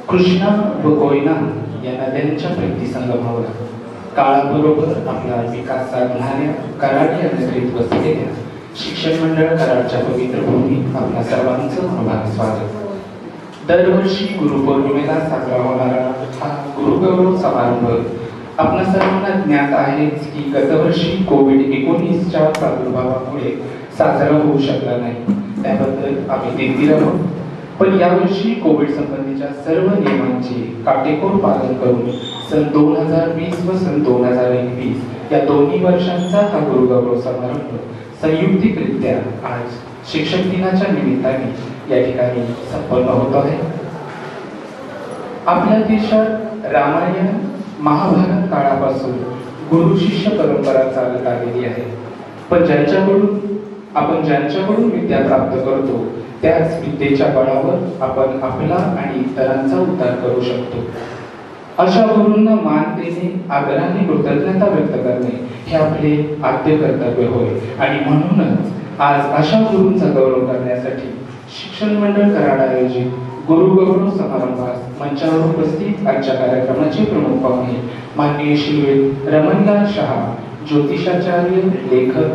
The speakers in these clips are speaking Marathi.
कृष्णा व कोयना या नद्यांच्या प्रतिसंगमावर काळाबरोबर आपला विकास साधणाऱ्या कराड या नगरीत वसलेल्या शिक्षण मंडळ कराडच्या पवित्र भूमीत आपल्या सर्वांचं मनोभावे स्वागत. दरवर्षी गुरुपौर्णिमेला साजरा होणारा हा गुरुगौरव समारंभ आपल्या सर्वांना ज्ञात आहेच की गतवर्षी कोविड-19च्या प्रादुर्भावामुळे साजरा होऊ शकला नाही. त्याबद्दल आम्ही दिलगीर आहोत. पण यावर्षी कोविड संबंधीच्या सर्व नियमांचे काटेकोर पालन करून सन 2020 व सन 2021 या दोन्ही वर्षांचा हा गुरुगौरव समारंभ संयुक्तिकरित्या आज शिक्षक दिनाच्या निमित्ताने या ठिकाणी संपन्न होत आहे. आपल्या देशात रामायण महाभारत काळापासून गुरु शिष्य परंपरा चालत आलेली आहे. पण ज्यांच्याकडून विद्या प्राप्त करतो त्याच विद्येच्या बळावर आपण आपला आणि इतरांचा उद्धार करू शकतो. अशा गुरूंना मान देणे, आदराने कृतज्ञता व्यक्त करणे हे आपले आद्य कर्तव्य होय. आणि म्हणूनच आज अशा गुरूंचा गौरव करण्यासाठी शिक्षण मंडळ कराड आयोजित गुरुगौरव समारंभास मंचावर उपस्थित आजच्या कार्यक्रमाचे प्रमुख पाहुणे माननीय श्री रमणलाल शहा, ज्योतिषाचार्य, लेखक,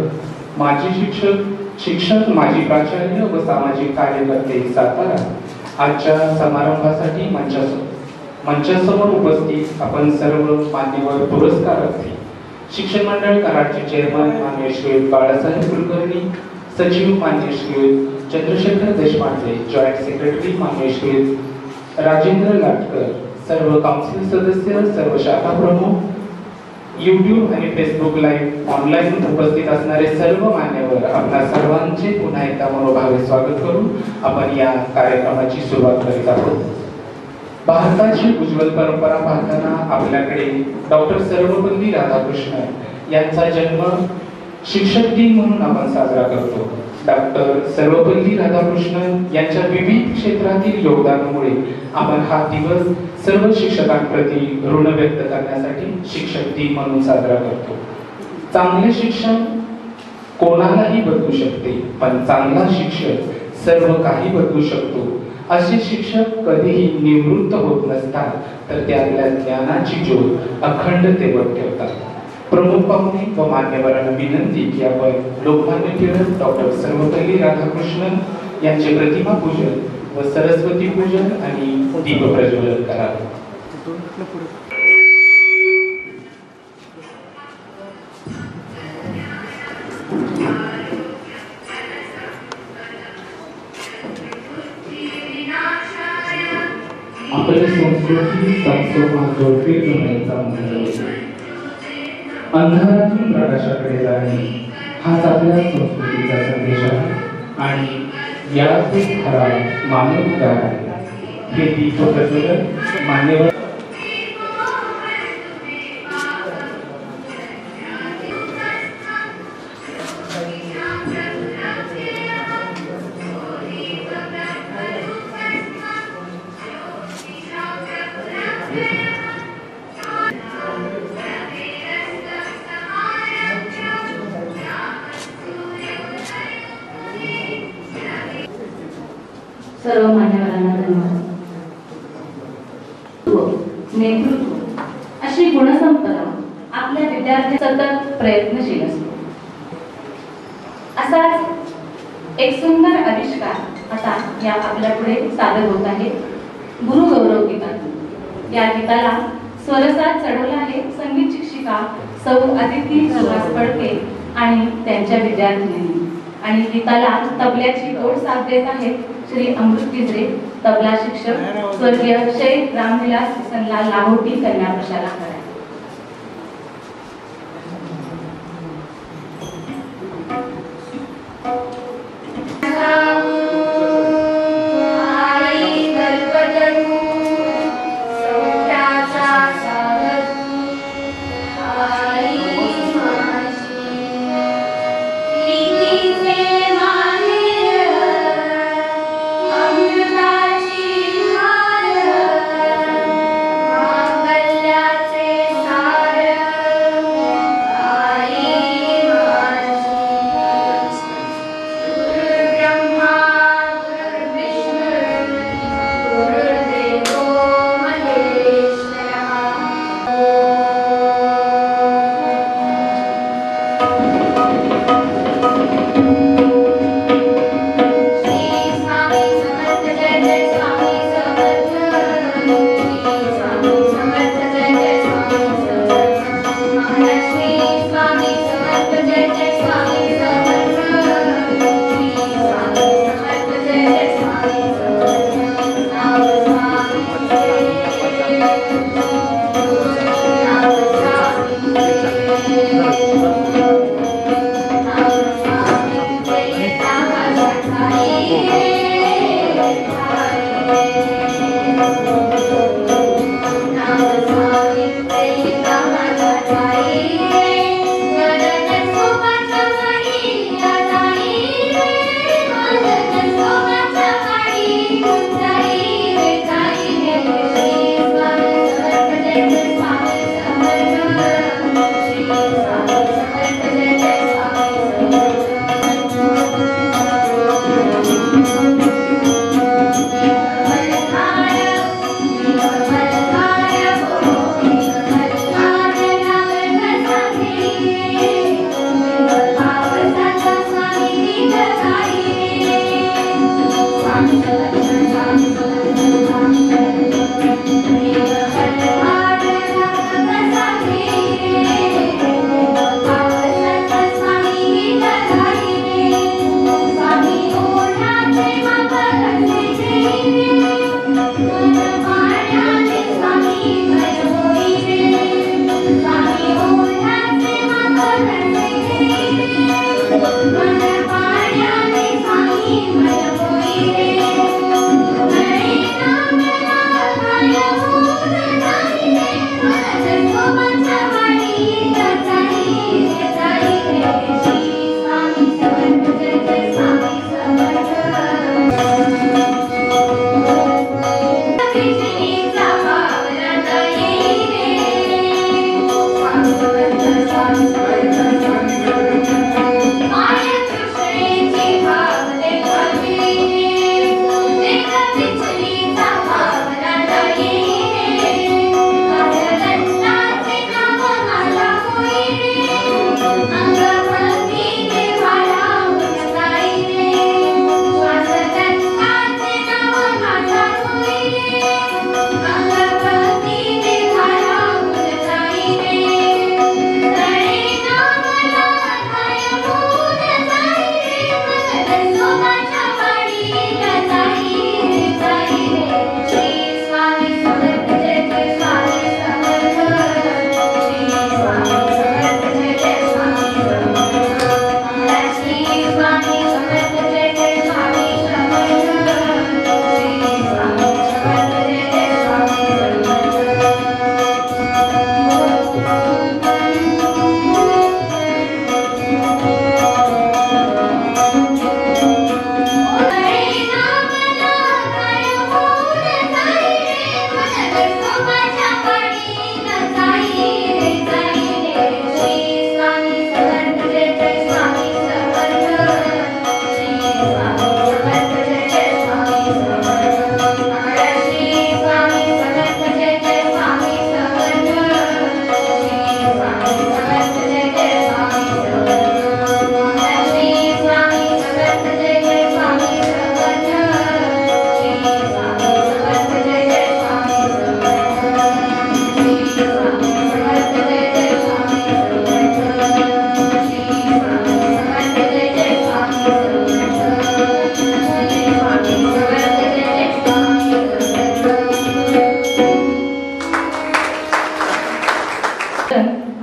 माजी शिक्षक, माजी प्राचार्य व सामाजिक कार्यकर्ते सातारा. आजच्या समारंभासाठी मंचासमोर उपस्थित आपण सर्व मान्यवर पुरस्कारार्थी, शिक्षण मंडळ कराडचे चेअरमन माननीय श्री बाळासाहेब कुलकर्णी, सचिव माननीय श्री चंद्रशेखर देशपांडे, जॉईंट सेक्रेटरी माननीय श्री राजेंद्र लाटकर, सर्व काउन्सिल सदस्य, सर्व शाखा प्रमुख, YouTube आणि फेसबुक लाईव्ह ऑनलाईन उपस्थित असणारे सर्व मान्यवर, आपल्या सर्वांचे पुन्हा एकदा मनोभावे स्वागत करून आपण या कार्यक्रमाची सुरुवात करीत आहोत. भारताची उज्ज्वल परंपरा पाहताना आपल्याकडे डॉक्टर सर्वपल्ली राधाकृष्णन यांचा जन्म शिक्षक दिन म्हणून आपण साजरा करतो. डॉक्टर सर्वपल्ली राधाकृष्णन यांच्या विविध क्षेत्रातील योगदानामुळे आपण हा दिवस सर्व शिक्षकांप्रती ऋण व्यक्त करण्यासाठी शिक्षक दिन म्हणून साजरा करतो. चांगले शिक्षण कोणालाही बदलू शकते, पण चांगला शिक्षक सर्व काही बदलू शकतो. असे शिक्षक कधीही निवृत्त होत नसतात, तर ते आपल्या ज्ञानाची ज्योत अखंड तेवत ठेवतात. प्रमुख पाहुणे व मान्यवरांना विनंती की आपण लोकमान्य टिळक डॉक्टर सर्वपल्ली राधाकृष्णन यांचे प्रतिमा पूजन व सरस्वती पूजन आणि दीप प्रज्वलन करावे. आपली संस्कृती संस्कृत जोडपी करण्याचा मंत्र अंधारातून प्रकाशाकडे जाणे हाच आपल्या संस्कृतीचा संदेश आहे. आणि यातून खरा मानव उद्धार आहे. हे दीप प्रज्वलन मान्यवर सर्व मान्यवरांना धन्यवाद. नेतृत्व अशी गुणसंपदा आपल्या विद्यार्थी सतत प्रयत्नशील असतो. असाच एक सुंदर आविष्कार आता या आपल्या पुढे सादर होत आहे. गुरुगौरव गीतातून या गीताला स्वरसाज चढवला आहे संगीत शिक्षिका सौ अदिती सुहास फडके आणि त्यांच्या विद्यार्थिनींनी. आणि गीताला तबल्याची तोड साथ देत आहेत श्री अमृत तिजरे, तबला शिक्षक स्वर्गीय शेख रामविलास किसनलाल लाहोटी, कन्या प्रशाला कराड. मंगल्याचे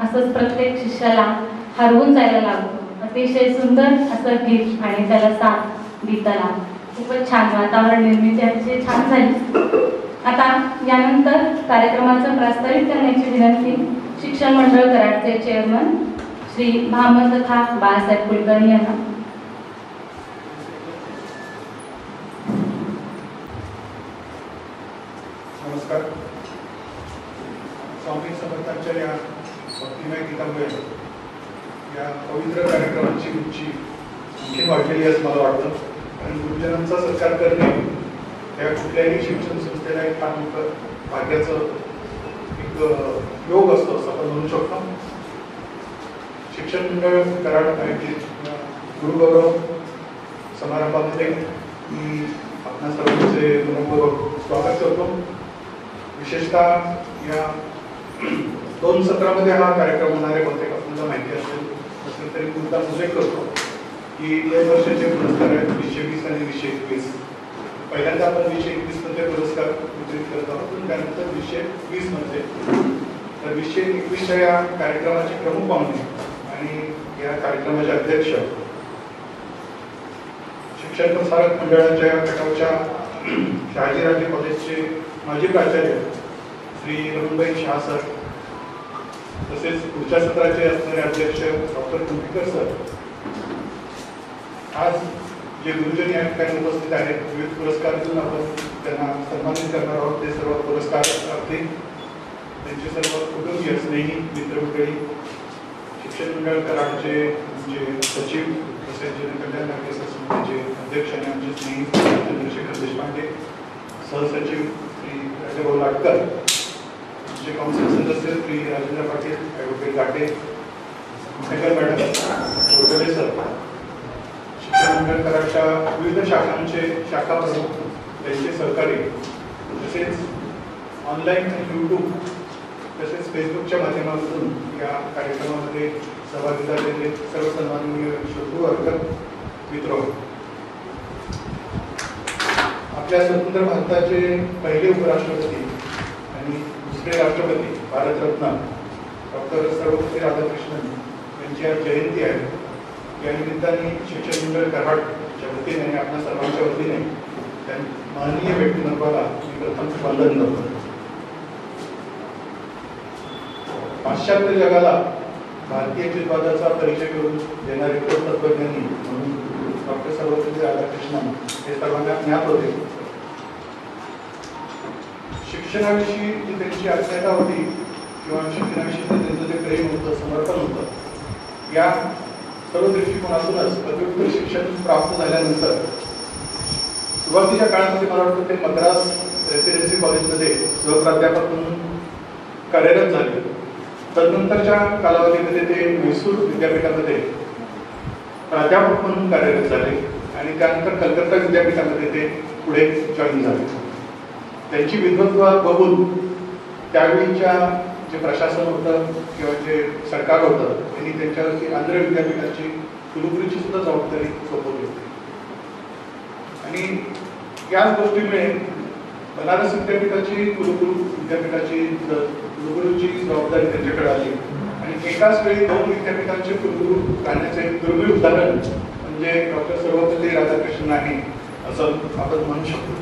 असंच प्रत्येक शिष्याला हरवून जायला लागतो. अतिशय सुंदर असं गीत आणि त्याला साथ गीताला खूपच छान वातावरण निर्मिती अतिशय छान झाली. आता यानंतर कार्यक्रमाचं प्रास्ताविक करण्याची विनंती शिक्षण मंडळ कराडचे चेअरमन श्री भामद तथा बाळासाहेब कुलकर्णी यांना. नमस्कार. स्वामी समर्थांच्या या भक्तिमय गीतामुळे या पवित्र कार्यक्रमाची उंची आणखी वाढलेली असं मला वाटतं. आणि गुरुजनांचा सत्कार करणे या कुठल्याही शिक्षण संस्थेला एक फार मोठं भाग्याचं एक योग असतो असं आपण म्हणू शकतो. शिक्षण मंडळ कराड आयोजित गुरुगौरव समारंभामध्ये मी आपणा सर्वांचे मनपूर्वक स्वागत करतो. विशेषतः या 2 सत्रामध्ये हा कार्यक्रम होणार आहे. बहुतेक आपण सुद्धा माहिती असेल तरी मुद्दा उल्लेख करतो की 2 वर्षाचे पुरस्कार आहेत 2020 आणि 2021. पहिल्यांदा आपण 2021 मध्ये पुरस्कार वितरित करत आहोत, पण त्यानंतर 2020 मध्ये. तर 2021च्या या कार्यक्रमाचे प्रमुख पाहुणे आणि या कार्यक्रमाचे अध्यक्ष शिक्षण प्रसारक मंडळाच्या खटावच्या शहाजीराजे कॉलेजचे माजी प्राचार्य श्री रमणभाई शाह सर, तसेच पुढच्या सत्राचे असणारे अध्यक्ष डॉक्टर कुंभीकर सर. आज जे गुरुजन या ठिकाणी उपस्थित आहेत, विविध पुरस्कार देऊन आपण त्यांना सन्मानित करणार आहोत. ते सर्व पुरस्कार प्राप्ती, त्यांचे सर्व कुटुंबीय, स्नेही, मित्रमंडळी, शिक्षण मंडळ कराडचे जे सचिव, तसेच जनकल्याण नाट्य समितीचे अध्यक्ष आणि आमचे स्नेही चंद्रशेखर देशपांडे, सहसचिव श्री राजाभाऊ लाटकर, आमचे काउन्सिल सदस्य श्री राजेंद्र पाटील, ॲडव्होकेट घाटे, सेकर मॅडम, गोडबोले सर, शिक्षण मंडळ कराडच्या विविध शाखांचे शाखा प्रमुख, त्यांचे सहकारी, तसेच ऑनलाईन आणि यूट्यूब तसेच फेसबुकच्या माध्यमातून या कार्यक्रमामध्ये सहभागी झालेले सर्व सन्माननीय श्रोतृ वर्ग, मित्र. आपल्या स्वतंत्र भारताचे पहिले उपराष्ट्रपती आणि दुसरे राष्ट्रपती भारतरत्न डॉक्टर सर्वपल्ली राधाकृष्णन यांची आज जयंती आहे. या निमित्ताने शिक्षण मंडळ कराडच्या वतीने आणि आपल्या सर्वांच्या वतीने त्या महनीय व्यक्तिमत्वाला मी प्रथम वंदन करतो. पाश्चात्य जगाला भारतीय चित्रपटाचा परिचय करून देणारे तत्वज्ञानी म्हणून डॉक्टर सर्वपल्ली राधाकृष्णन हे सर्वांना ज्ञात होते. शिक्षणाविषयी जी त्यांची आज्ञाता होती किंवा शिक्षणाविषयी त्यांचं जे प्रेम होतं, समर्पण होतं, या सर्व दृष्टिकोनातूनच पदव्युत्तर शिक्षण प्राप्त झाल्यानंतर सुरुवातीच्या काळामध्ये मला वाटतं ते मद्रास रेसिडेन्सी कॉलेजमध्ये सहप्राध्यापक म्हणून कार्यरत झाले. तदनंतरच्या कालावधीमध्ये ते म्हैसूर विद्यापीठामध्ये प्राध्यापक म्हणून कार्यरत झाले आणि त्यानंतर कलकत्ता विद्यापीठामध्ये ते पुढे जॉईन झाले. त्यांची विद्वत्ता बघून त्यावेळीच्या जे प्रशासन होतं किंवा जे सरकार होतं त्यांनी त्यांच्यावरती आंध्र विद्यापीठाची कुलगुरूची सुद्धा जबाबदारी सोपवली होती. आणि याच गोष्टीमुळे बनारस विद्यापीठाची कुलगुरूची जबाबदारी त्यांच्याकडे आली आणि एकाच वेळी 2 विद्यापीठांचे कुलगुरू राहण्याचे दुर्मिळ उदाहरण म्हणजे डॉक्टर सर्वपल्ली राधाकृष्णन आहे असं आपण म्हणू शकतो.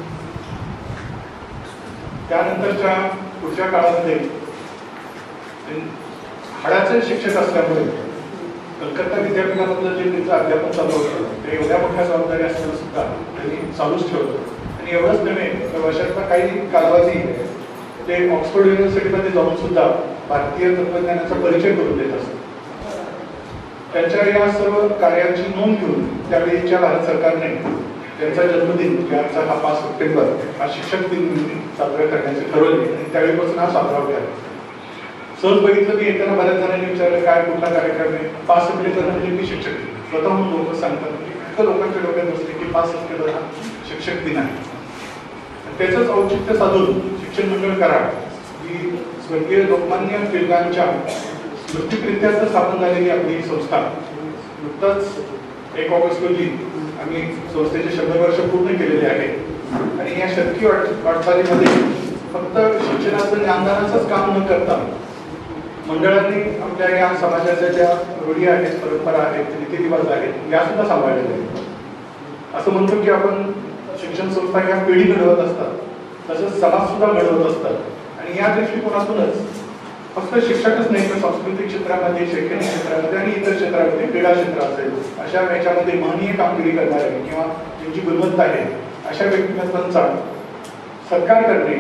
त्यानंतरच्या पुढच्या काळामध्ये हाडाचे शिक्षक असल्यामुळे कलकत्ता विद्यापीठामधलं जे त्यांचं अध्यापन चालू होतं ते एवढ्या मोठ्या जबाबदारी असताना सुद्धा त्यांनी चालूच ठेवलं. आणि एवढंच नव्हे, वर्षातला काही कालावधी ते ऑक्सफोर्ड युनिव्हर्सिटीमध्ये जाऊन सुद्धा भारतीय तत्वज्ञानाचा परिचय करून देत असतात. त्यांच्या या सर्व कार्याची नोंद घेऊन त्यावेळीच्या भारत सरकारने त्यांचा जन्मदिन ज्याचा हा 5 सप्टेंबर हा शिक्षक दिन म्हणून साजरा करण्याचे ठरवले आणि त्यावेळीपासून हा साजरा होत आहे. सहज बघितलं की येताना बऱ्याच जणांनी विचारलं काय कुठला कार्यक्रम आहे. 5 सप्टेंबर म्हणजे मी शिक्षक दिन स्वतःहून लोक सांगतात. इतकं लोकांच्या डोक्यात बसले की 5 सप्टेंबर हा शिक्षक दिन आहे. त्याचंच औचित्य साधून शिक्षण मंडळ कराड ही स्वर्गीय लोकमान्य टिळकांच्या स्मृतिप्रित्यर्थ स्थापन झालेली आपली संस्था. नुकताच 1 ऑगस्ट रोजी आम्ही संस्थेचे 100 वर्ष पूर्ण केलेले आहे. आणि या शतकी वाटचालीमध्ये फक्त शिक्षणाचं ज्ञानदानाचंच काम न करता मंडळांनी आपल्या या समाजाच्या ज्या रूढी आहेत, परंपरा आहेत, रीतिरिवाज आहेत, या सुद्धा सांभाळलेल्या आहेत. असं म्हणतो की आपण शिक्षण संस्था ह्या पिढी घडवत असतात, तसंच समाज सुद्धा घडवत असतात. आणि या दृष्टिकोनातूनच फक्त शिक्षकच नाही तर सांस्कृतिक क्षेत्रामध्ये, शैक्षणिक क्षेत्रामध्ये आणि इतर क्षेत्रामध्ये, क्रीडा क्षेत्र असेल, अशा याच्यामध्ये महनीय कामगिरी करणारे किंवा ज्यांची गुणवत्ता आहे अशा व्यक्तिमत्वांचा सत्कार करणे,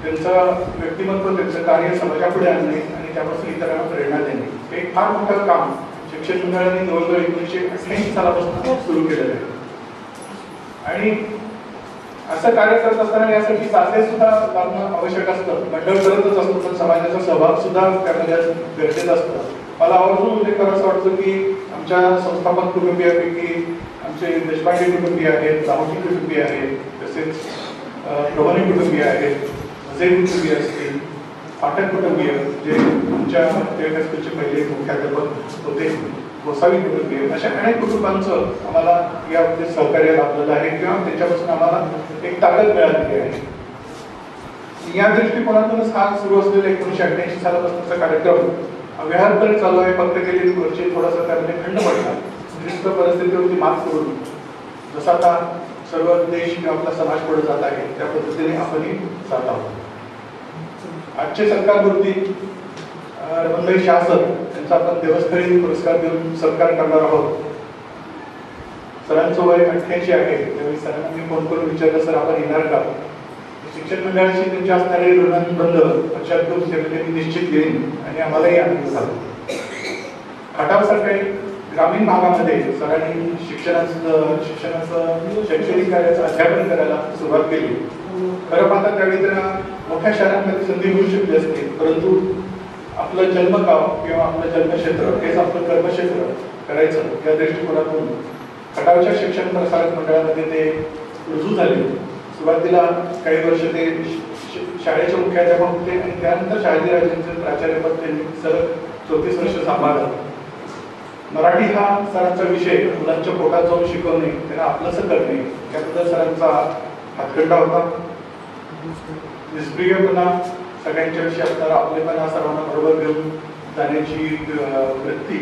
त्यांचं व्यक्तिमत्व, त्यांचं कार्य समाजापुढे आणणे आणि त्यापासून इतरांना प्रेरणा देणे हे एक फार मोठं काम शिक्षण मंडळाने जवळजवळ 1988 सालापासून सुरू केलेलं आहे. आणि असं कार्य करत असताना यासाठी साधे सुद्धा लावणं आवश्यक असतं. मंडळ करतच असतो पण समाजाचा सहभाग सुद्धा त्यामध्ये गरजेचा असतं. मला आवर्जून उल्लेख करायचा वाटतो की आमच्या संस्थापक कुटुंबियापैकी आमचे देशपांडे कुटुंबीय आहेत, लाहोटी कुटुंबीय आहेत, तसेच प्रभणी कुटुंबीय आहेत, अजय कुटुंबीय असतील पाठक कुटुंबीय जे आमच्या टिळक हायस्कूलचे पहिले मुख्याध्यापक होते, गोसावी कुटुंबीय, अशा अनेक कुटुंबांचं आम्हाला यामध्ये सहकार्य लाभलेलं आहे किंवा त्याच्यापासून आम्हाला एक ताकद मिळालेली आहे. या दृष्टिकोनातूनच हा सुरू असलेला 1988 सालापासूनचा कार्यक्रम व्यवहारपर्यंत चालू आहे. फक्त गेली वर्षी थोडासा त्यामध्ये खंड पडला, क्लिष्ट परिस्थितीवरती मात करून जसा आता सर्व देश किंवा आपला समाज पुढे जात आहे त्या पद्धतीने आपणही जात आहोत. आजचे सरकारवरती रमणभाई शाह सर यांचा आपण देवस्थळी पुरस्कार देऊन सत्कार करणार आहोत. सरांचं वय 88 आहे. त्यावेळी सरांना मी फोन करून विचारलं, सर आपण येणार का? शिक्षण मंडळाशी त्यांच्या असणारे ऋणबंध लक्षात घेऊन मी निश्चित घेईन आणि आम्हालाही आनंद झाला. खटावसारख्या ग्रामीण भागामध्ये सरांनी शिक्षणाचं शैक्षणिक कार्याचं अध्यापन करायला सुरुवात केली. खरं पाहता त्यावेळी त्यांना मोठ्या शहरांमध्ये संधी मिळू शकली असते, परंतु आपलं जन्मगाव किंवा आपलं जन्मक्षेत्र हेच आपलं कर्मक्षेत्र करायचं या दृष्टिकोनातून खटावच्या शिक्षण प्रसारक मंडळामध्ये ते रुजू झाले. सुरुवातीला काही वर्ष ते शाळेचे मुख्याध्यापक होते आणि त्यानंतर शहाजीराजेंचे प्राचार्यपद त्यांनी सलग 34 वर्ष सांभाळलं. मराठी हा सरांचा विषय, मुलांच्या पोटात जाऊन शिकवणे, त्यांना आपलंसं करणे याबद्दल सरांचा हातखंडा होता. निष्क्रियपणा, सगळ्यांच्या विषयी असणारा आपलेपणा, सर्वांना बरोबर घेऊन जाण्याची वृत्ती,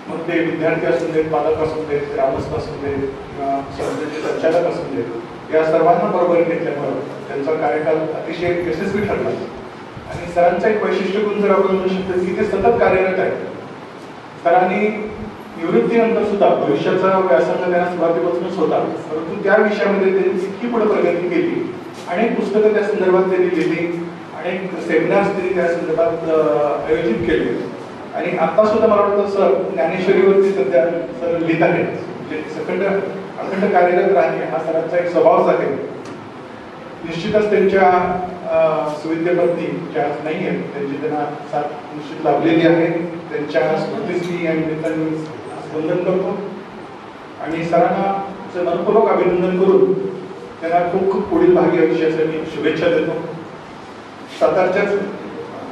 मग ते विद्यार्थी असून देत, पालक असून देत, ग्रामस्थ असून देत किंवा संस्थेचे संचालक असून देत, या सर्वांना बरोबर घेतल्यामुळे त्यांचा कार्यकाल अतिशय यशस्वी ठरला. आणि सरांचा एक वैशिष्ट्य गुण जर आपण म्हणू शकतो की ते सतत कार्यरत आहे. सरांनी निवृत्तीनंतर सुद्धा भविष्याचा व्यासंग त्यांना सुरुवातीपासूनच होता, परंतु त्या विषयामध्ये त्यांनी इतकी पुढे प्रगती केली. अनेक पुस्तकं त्या संदर्भात त्यांनी लिहिली, अनेक सेमिनार्स त्यांनी त्या संदर्भात आयोजित केले. आणि आता सुद्धा मला वाटतं सर ज्ञानेश्वरीवरती सध्या सर लिहित आहेत. अखंड कार्यरत राहणे हा सरांचा एक स्वभावच आहे. निश्चितच त्यांच्या सुविद्यपत्नी ज्या नाही आहेत त्यांची त्यांना साथ निश्चित लाभलेली आहे. त्यांच्या स्मृतीची या निमित्ताने वंदन करतो आणि सरांना मनपूर्वक अभिनंदन करून त्यांना खूप खूप पुढील भागी आयुष्यासाठी शुभेच्छा देतो. सातारच्याच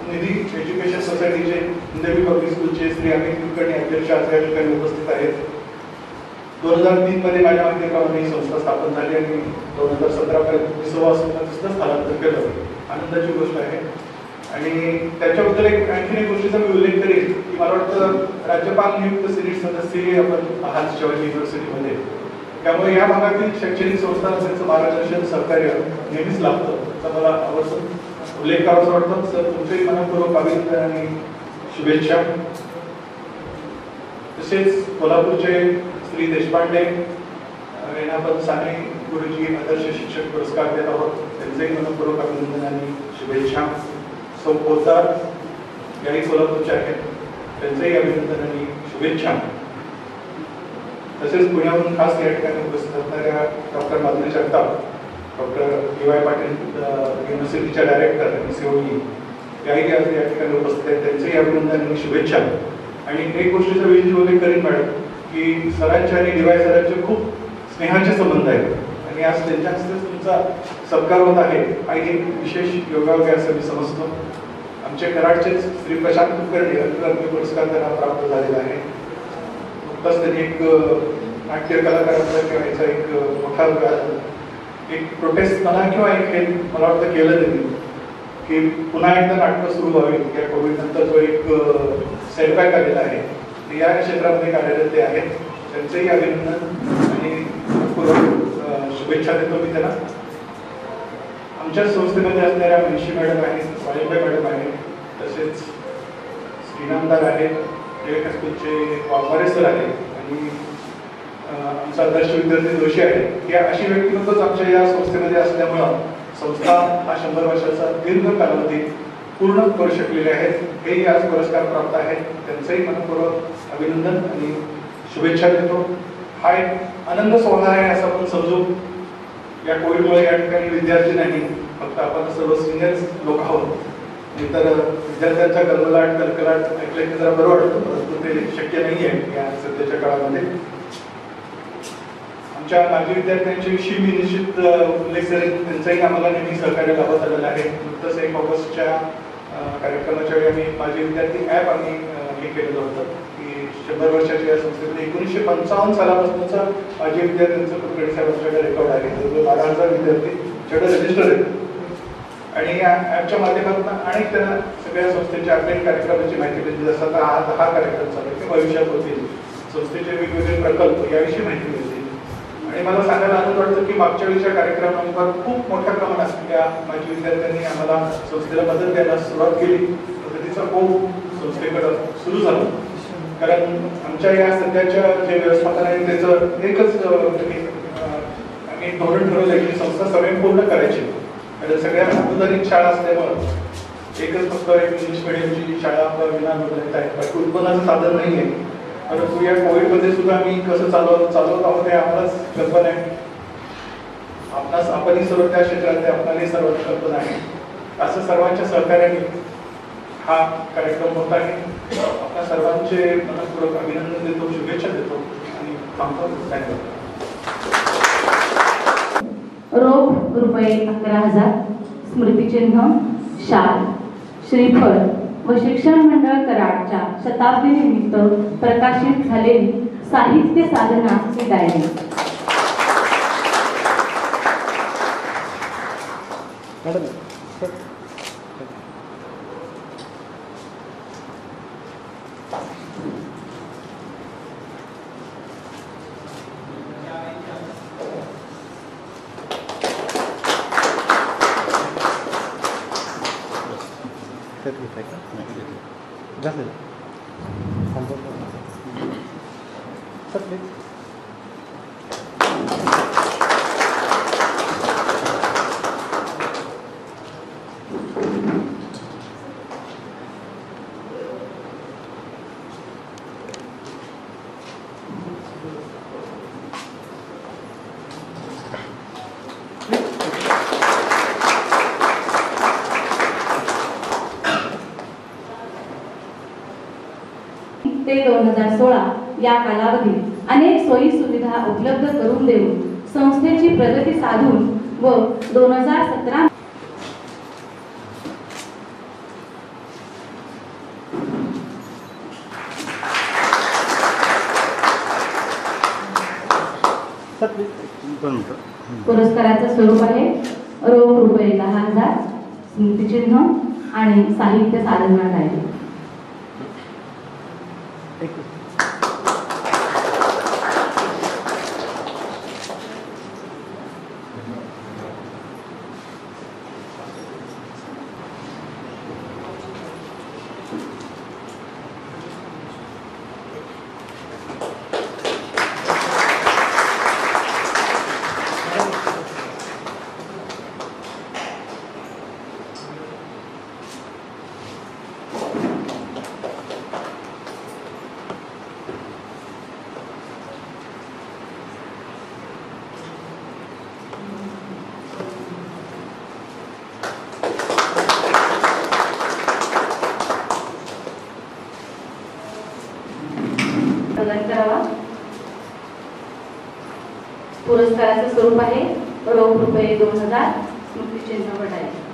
निधी एज्युकेशन सोसायटीचे हिंदवी पब्लिक स्कूलचे श्री अमित कुलकर्णी अध्यक्ष आज या ठिकाणी उपस्थित आहेत. 2003 मध्ये माझ्या माहितीप्रमाणे ही संस्था स्थापन झाली आणि 2017 पर्यंत 20 वर्षांचं स्थलांतर केलं. आनंदाची गोष्ट आहे. आणि त्याच्याबद्दल आणखी एक गोष्टीचा मी उल्लेख करेन की मला वाटतं राज्यपाल नियुक्त सिनेट सदस्य आपण आहात शिवाजी युनिव्हर्सिटीमध्ये, त्यामुळे या भागातील शैक्षणिक संस्थांना त्यांचं मार्गदर्शन सहकार्य नेहमीच लाभतं. त्याचा मला आवडतं उल्लेख करावासा वाटतं. सर तुमचेही मनपूर्वक अभिनंदन आणि शुभेच्छा. तसेच कोल्हापूरचे श्री देशपांडे यांना आपण साने गुरुजी आदर्श शिक्षक पुरस्कार देत आहोत. त्यांचंही मनपूर्वक अभिनंदन आणि शुभेच्छा. सौ पोद्दार याही कोल्हापूरचे आहेत, त्यांचंही अभिनंदन आणि शुभेच्छा. तसेच पुण्याहून खास या ठिकाणी उपस्थित असणाऱ्या doctor Madhuri Jagtap, doctor D Y. Patil युनिव्हर्सिटीच्या डायरेक्टर आणि सीओई याही या ठिकाणी उपस्थित आहेत, त्यांचंही अभिनंदन आणि शुभेच्छा. आणि एक गोष्टीचा विशेष उल्लेख करीन मॅडम की सरांचे आणि डी.वाय. सरांचे खूप स्नेहाचे संबंध आहेत आणि आज त्यांच्या हस्ते तुमचा सत्कार होत आहे आणि एक विशेष योगायोग असं मी समजतो. आमचे कराडचेच श्री प्रशांत कुलकर्णी अग्नि पुरस्कार त्यांना प्राप्त झालेला आहे. नुकताच त्यांनी एक नाट्य कलाकारांचा किंवा याचा एक मोठा एक प्रोटेस्ट म्हणा किंवा एक हे मला वाटतं केलं त्यांनी की पुन्हा एकदा नाटकं सुरू व्हावी. या कोविड नंतर जो एक सेटबॅक आलेला आहे या क्षेत्रामध्ये कार्यरत ते आहेत. त्यांचंही अभिनंदन आणि शुभेच्छा देतो मी त्यांना. आमच्या संस्थेमध्ये असणाऱ्या मनीषी मॅडम आहेत, वाळिंबे मॅडम आहेत, तसेच श्रीनामदार आहेत, टिळक हायस्कूलचे वाघमारे सर आहेत आणि आमचा आदर्श विद्यार्थी जोशी आहेत. या अशी व्यक्तिमत्वच आमच्या या संस्थेमध्ये असल्यामुळं संस्था हा 100 वर्षाचा दीर्घ कालावधी पूर्ण करू शकलेले आहेत. हेही आज पुरस्कार प्राप्त आहेत. त्यांचंही मनपूर्वक अभिनंदन आणि शुभेच्छा देतो. हा एक आनंद सोहळा आहे असं आपण समजू. या कोविडमुळे या ठिकाणी विद्यार्थी नाही, फक्त आपण सर्व सिनियर लोक आहोत. इतर विद्यार्थ्यांचा गलगलाट कलकलाट ऐकलं की जरा बरं वाटतं, परंतु ते शक्य नाही आहे या सध्याच्या काळामध्ये. आमच्या माजी विद्यार्थ्यांच्याविषयी मी निश्चित उल्लेख करेन. त्यांचंही आम्हाला नेहमी सहकार्य लाभत आलेलं आहे. नुकतंच 1 ऑगस्टच्या कार्यक्रमाच्या वेळी आम्ही माजी विद्यार्थी ॲप आम्ही हे केलेलं होतं की 100 वर्षाच्या या संस्थेमध्ये 1955 सालापासूनचं माजी विद्यार्थ्यांचं कुलकर्णी साहेबांच्याकडे रेकॉर्ड आहे. जवळजवळ 12,000 विद्यार्थी त्याच्याकडे रजिस्टर आहेत आणि या ॲपच्या माध्यमातून अनेक त्यांना सगळ्या संस्थेच्या अपडेट कार्यक्रमाची माहिती मिळते. जसं आता हा कार्यक्रम चालू आहे की भविष्यात होतील संस्थेचे वेगवेगळे प्रकल्प याविषयी माहिती मिळते. आणि मला सांगायला आनंद वाटतं की मागच्या वेळीच्या कार्यक्रमांवर खूप मोठ्या प्रमाणात या माजी विद्यार्थ्यांनी आम्हाला संस्थेला मदत द्यायला सुरुवात केली. पद्धतीचा खूप संस्थेकडं सुरू झाला. कारण आमच्या या सध्याच्या जे व्यवस्थापन आहे त्याचं एकच आम्ही धोरण ठरवलं की संस्था स्वयंपूर्ण करायची. कारण सगळ्या अनुदानित शाळा असल्यामुळं एकच फक्त एक इंग्लिश मिडियमची शाळा विनाअनुदानित आहे. बाकी उत्पन्नाचं साधन नाही आहे. परंतु या कोविडमध्ये सुद्धा आम्ही कसं चालवत आहोत हे आम्हालाच कल्पना आहे. आपणही सर्व त्या क्षेत्रातले आपल्यालाही सर्वांना कल्पना आहे. असं सर्वांच्या सहकार्याने हा कार्यक्रम होत आहे. आपल्या सर्वांचे मनपूर्वक अभिनंदन देतो, शुभेच्छा देतो आणि थांबतो. धन्यवाद. रोख रुपये 11,000, स्मृतिचिन्ह, शाल, श्रीफळ व शिक्षण मंडळ कराडच्या शताब्दी निमित्त प्रकाशित झालेली साहित्य साधना ही डायरी. ते 2016 या कालावधीत अनेक सोयी सुविधा उपलब्ध करून देऊन संस्थेची प्रगती साधून व 2017 पुरस्काराचं स्वरूप आहे रोख रुपये 10,000, स्मृतिचिन्ह आणि साहित्य साधना डायरी. पुरस्काराचं स्वरूप आहे रोख रुपये 2,000, स्मृतिचिन्ह व डायरी.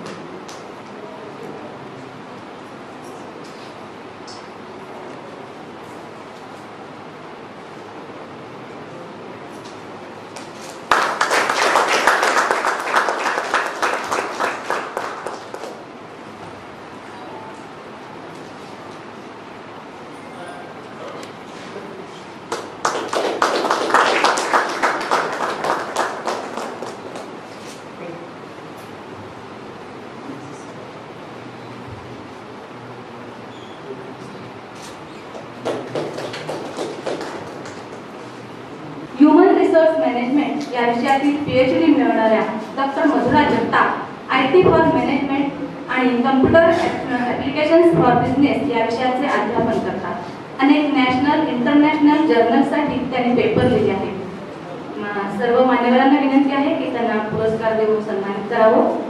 ह्युमन रिसोर्स मॅनेजमेंट या विषयातील PhD मिळवणाऱ्या doctor Madhura Jagtap IT for management आणि कम्प्युटर ॲप्लिकेशन्स फॉर बिझनेस या विषयाचे अध्यापन करतात. अनेक नॅशनल इंटरनॅशनल जर्नल्ससाठी त्यांनी पेपर लिहिले आहेत. सर्व मान्यवरांना विनंती आहे की त्यांना पुरस्कार देऊन सन्मानित करावं.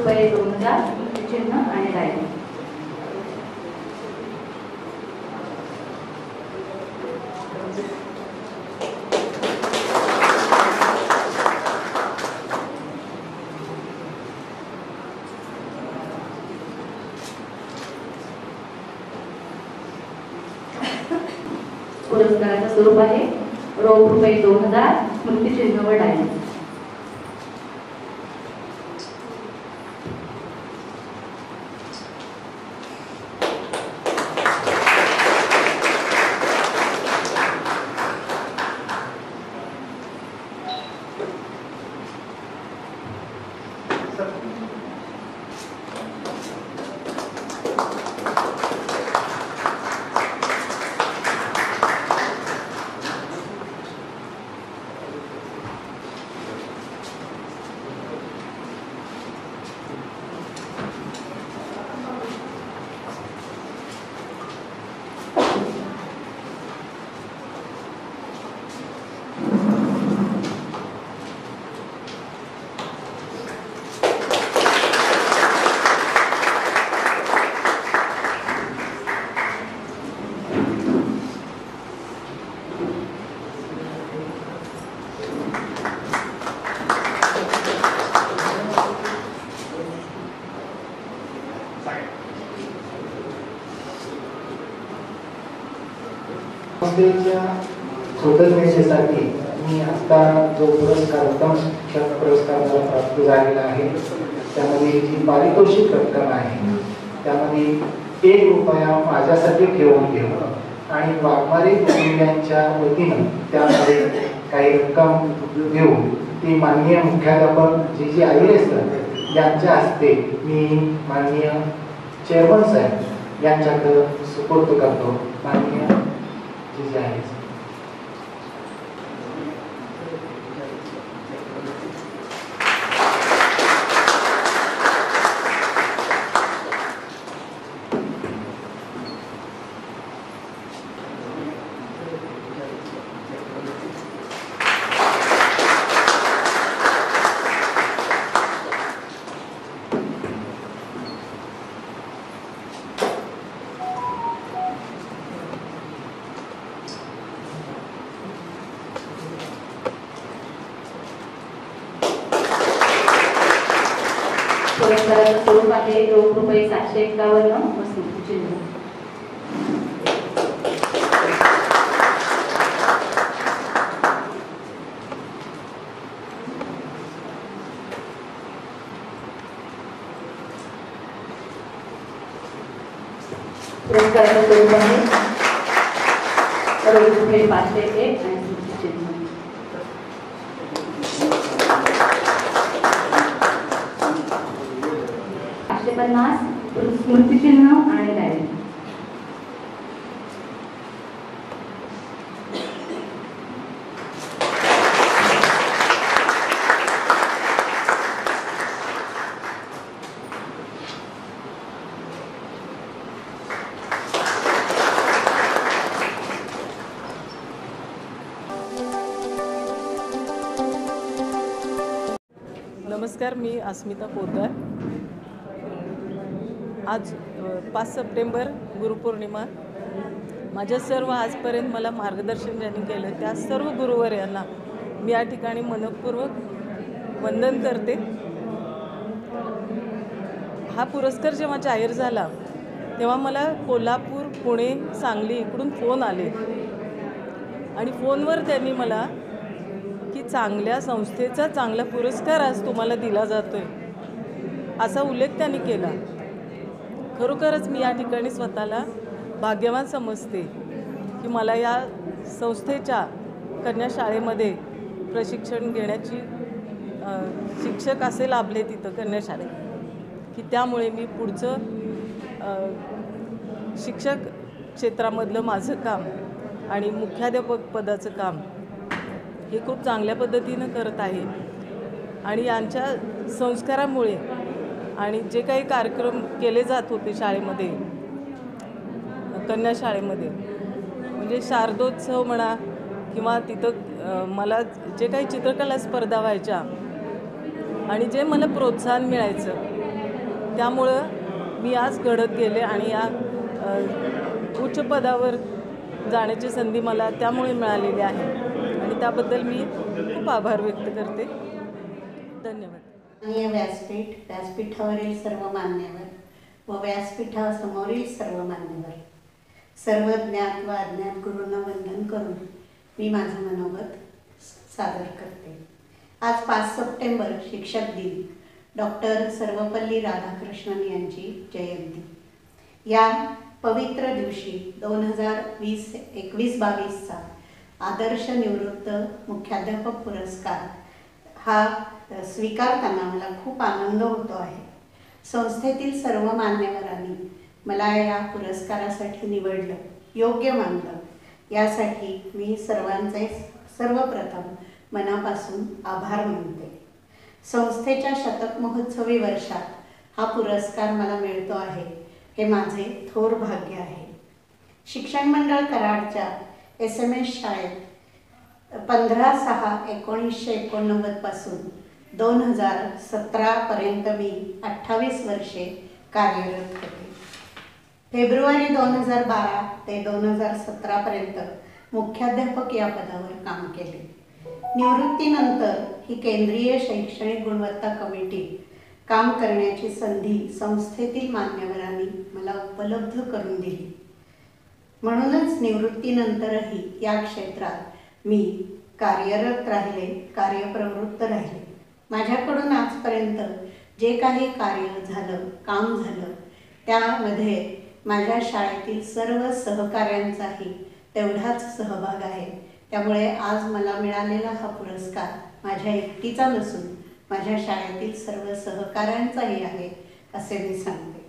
रुपये 2000 चिन्ह आणि डायरी. पुरस्काराचं स्वरूप आहे रोख रुपये 2000 स्मृतिचिन्ह व डायरी. संस्थेच्या कृतज्ञतेसाठी मी आता जो पुरस्कार उत्तम शिक्षक पुरस्कार मला प्राप्त झालेला आहे त्यामध्ये जी पारितोषिक रक्कम आहे त्यामध्ये 1 रुपया माझ्यासाठी ठेवून घेऊ आणि वाघमारे कुटुंबियांच्या वतीनं त्यामध्ये काही रक्कम देऊन ती माननीय मुख्याध्यापक जी आईरे सर यांच्या हस्ते मी माननीय चेअरमन साहेब यांच्याकडे सुपूर्द करतो. माननीय जी आहे पुरस्काराचं स्वरूप आहे रोख रुपये 751 व स्मृतिचिन्ह. पुरस्काराचं स्वरूप आहे रोख रुपये 501 आणि स्मृतिचिन्ह. स्मृतिचिन्ह आणि डायरी. नमस्कार, मी अस्मिता पोद्दार. आज 5 सप्टेंबर गुरुपौर्णिमा. माझ्या सर्व आजपर्यंत मला मार्गदर्शन ज्यांनी केलं त्या सर्व गुरुवर्यांना मी या ठिकाणी मनपूर्वक वंदन करते. हा पुरस्कार जेव्हा जाहीर झाला तेव्हा मला कोल्हापूर, पुणे, सांगली इकडून फोन आले आणि फोनवर त्यांनी मला की चांगल्या संस्थेचा चांगला पुरस्कार आज तुम्हाला दिला जातोय असा उल्लेख त्यांनी केला. खरोखरच मी या ठिकाणी स्वतःला भाग्यवान समजते की मला या संस्थेच्या कन्या शाळेमध्ये प्रशिक्षण घेण्याची शिक्षक असे लाभले तिथं कन्या शाळेत की त्यामुळे मी पुढचं शिक्षक क्षेत्रामधलं माझं काम आणि मुख्याध्यापक पदाचं काम हे खूप चांगल्या पद्धतीनं करत आहे. आणि यांच्या संस्कारामुळे आणि जे काही कार्यक्रम केले जात होते शाळेमध्ये, कन्या शाळेमध्ये, म्हणजे शारदोत्सव म्हणा किंवा तिथं मला जे काही चित्रकला स्पर्धा व्हायच्या आणि जे मला प्रोत्साहन मिळायचं त्यामुळं मी आज घडत गेले आणि या उच्च पदावर जाण्याची संधी मला त्यामुळे मिळालेली आहे आणि त्याबद्दल मी खूप आभार व्यक्त करते. धन्यवाद. माननीय व्यासपीठावरील सर्व मान्यवर व व्यासपीठासमोरील सर्व मान्यवर, सर्व ज्ञात व अज्ञात गुरूंना वंदन करून मी माझं मनोगत सादर करते. आज 5 सप्टेंबर शिक्षक दिन, डॉक्टर सर्वपल्ली राधाकृष्णन यांची जयंती. या पवित्र दिवशी 2021-22चा आदर्श निवृत्त मुख्याध्यापक पुरस्कार हा स्वीकारताना मला खूप आनंद होतो आहे. संस्थेतील सर्व मान्यवरांनी मला या पुरस्कारासाठी निवडलं, योग्य मानलं, यासाठी मी सर्वांचे सर्वप्रथम मनापासून आभार मानते. संस्थेच्या शतक महोत्सवी वर्षात हा पुरस्कार मला मिळतो आहे हे माझे थोर भाग्य आहे. शिक्षण मंडळ कराडच्या SMS शाळेत 15/6/1989 पासून 2017पर्यंत मी 28 वर्षे कार्यरत होते. फेब्रुवारी 2012 ते 2017पर्यंत मुख्याध्यापक या पदावर काम केले. निवृत्तीनंतर ही केंद्रीय शैक्षणिक गुणवत्ता कमिटी काम करण्याची संधी संस्थेतील मान्यवरांनी मला उपलब्ध करून दिली. म्हणूनच निवृत्तीनंतरही या क्षेत्रात मी कार्यरत राहिले, कार्यप्रवृत्त राहिले. माझ्याकडून आजपर्यंत जे काही कार्य झालं, काम झालं, त्यामध्ये माझ्या शाळेतील सर्व सहकाऱ्यांचाही तेवढाच सहभाग आहे. त्यामुळे आज मला मिळालेला हा पुरस्कार माझ्या एकटीचा नसून माझ्या शाळेतील सर्व सहकाऱ्यांचाही आहे असे मी सांगते.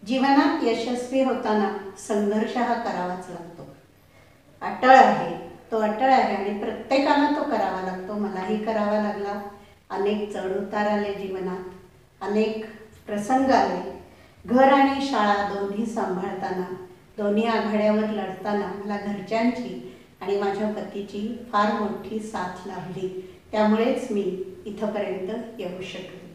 जीवनात यशस्वी होताना संघर्ष हा करावाच लागतो. अटळ आहे, तो अटळ आहे आणि प्रत्येकाला तो करावा लागतो. मलाही करावा लागला. अनेक चढउतार आले जीवनात, अनेक प्रसंग आले. घर आणि शाळा दोन्ही सांभाळताना, दोन्ही आघाड्यावर लढताना मला घरच्यांची आणि माझ्या पतीची फार मोठी साथ लाभली. त्यामुळेच मी इथंपर्यंत येऊ शकले.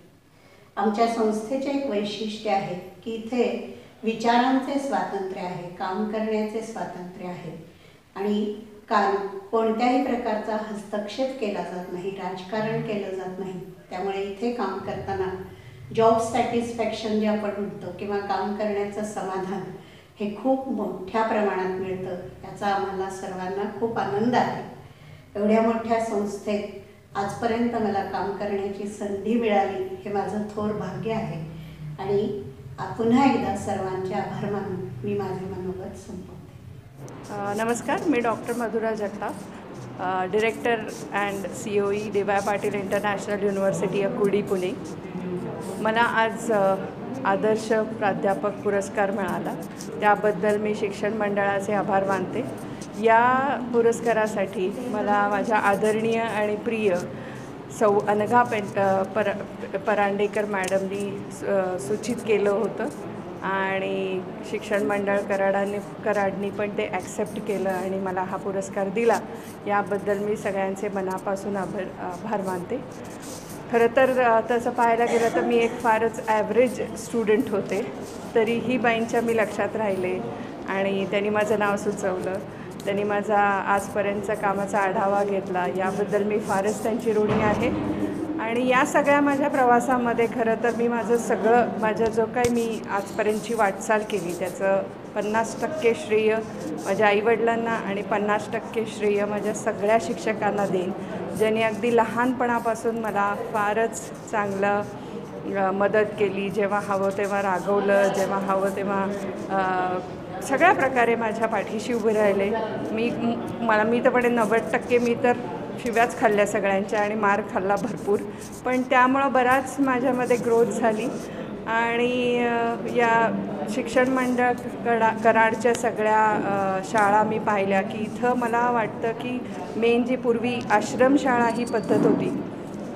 आमच्या संस्थेचे एक वैशिष्ट्य आहे की इथे विचारांचे स्वातंत्र्य आहे, काम करण्याचे स्वातंत्र्य आहे आणि कोणत्याही प्रकारचा हस्तक्षेप केला जात नाही, राजकारण केलं जात नाही. त्यामुळे इथे काम करताना जॉब सॅटिस्फॅक्शन जे आपण म्हणतो किंवा काम करण्याचं समाधान हे खूप मोठ्या प्रमाणात मिळतं. याचा आम्हाला सर्वांना खूप आनंद आहे. एवढ्या मोठ्या संस्थेत आजपर्यंत मला काम करण्याची संधी मिळाली हे माझं थोर भाग्य आहे आणि पुन्हा एकदा सर्वांचे आभार मानून मी माझे मनोगत संपवते. नमस्कार, मी doctor Madhura Jagtap, director and COE DY Patil international university Akurdi Pune. मला आज आदर्श प्राध्यापक पुरस्कार मिळाला, त्याबद्दल मी शिक्षण मंडळाचे आभार मानते. या पुरस्कारासाठी मला माझ्या आदरणीय आणि प्रिय सौ अनघा परांडेकर मॅडमनी सूचित केलं होतं आणि शिक्षण मंडळ कराडनी पण ते ॲक्सेप्ट केलं आणि मला हा पुरस्कार दिला. याबद्दल मी सगळ्यांचे मनापासून आभार मानते. खरं तर तसं पाहायला गेलं तर मी एक फारच ॲव्हरेज स्टुडंट होते, तरीही बाईंच्या मी लक्षात राहिले आणि त्यांनी माझं नाव सुचवलं, त्यांनी माझा आजपर्यंतचा कामाचा आढावा घेतला. याबद्दल मी फारच त्यांची ऋणी आहे. आणि या सगळ्या माझ्या प्रवासामध्ये खरं तर मी माझं जो काही मी आजपर्यंतची वाटचाल केली त्याचं 50% श्रेय माझ्या आईवडिलांना आणि 50% श्रेय माझ्या सगळ्या शिक्षकांना देईन, ज्यांनी अगदी लहानपणापासून मला फारच चांगलं मदत केली. जेव्हा हवं तेव्हा रागवलं, जेव्हा हवं तेव्हा सगळ्या प्रकारे माझ्या पाठीशी उभे राहिले. मी तर म्हणे 90% मी तर शिव्याच खाल्ल्या सगळ्यांच्या आणि मार खाल्ला भरपूर, पण त्यामुळं बराच माझ्यामध्ये ग्रोथ झाली. आणि या शिक्षण मंडळ कराडच्या सगळ्या शाळा मी पाहिल्या की इथं मला वाटतं की मेन जी पूर्वी आश्रमशाळा ही पद्धत होती,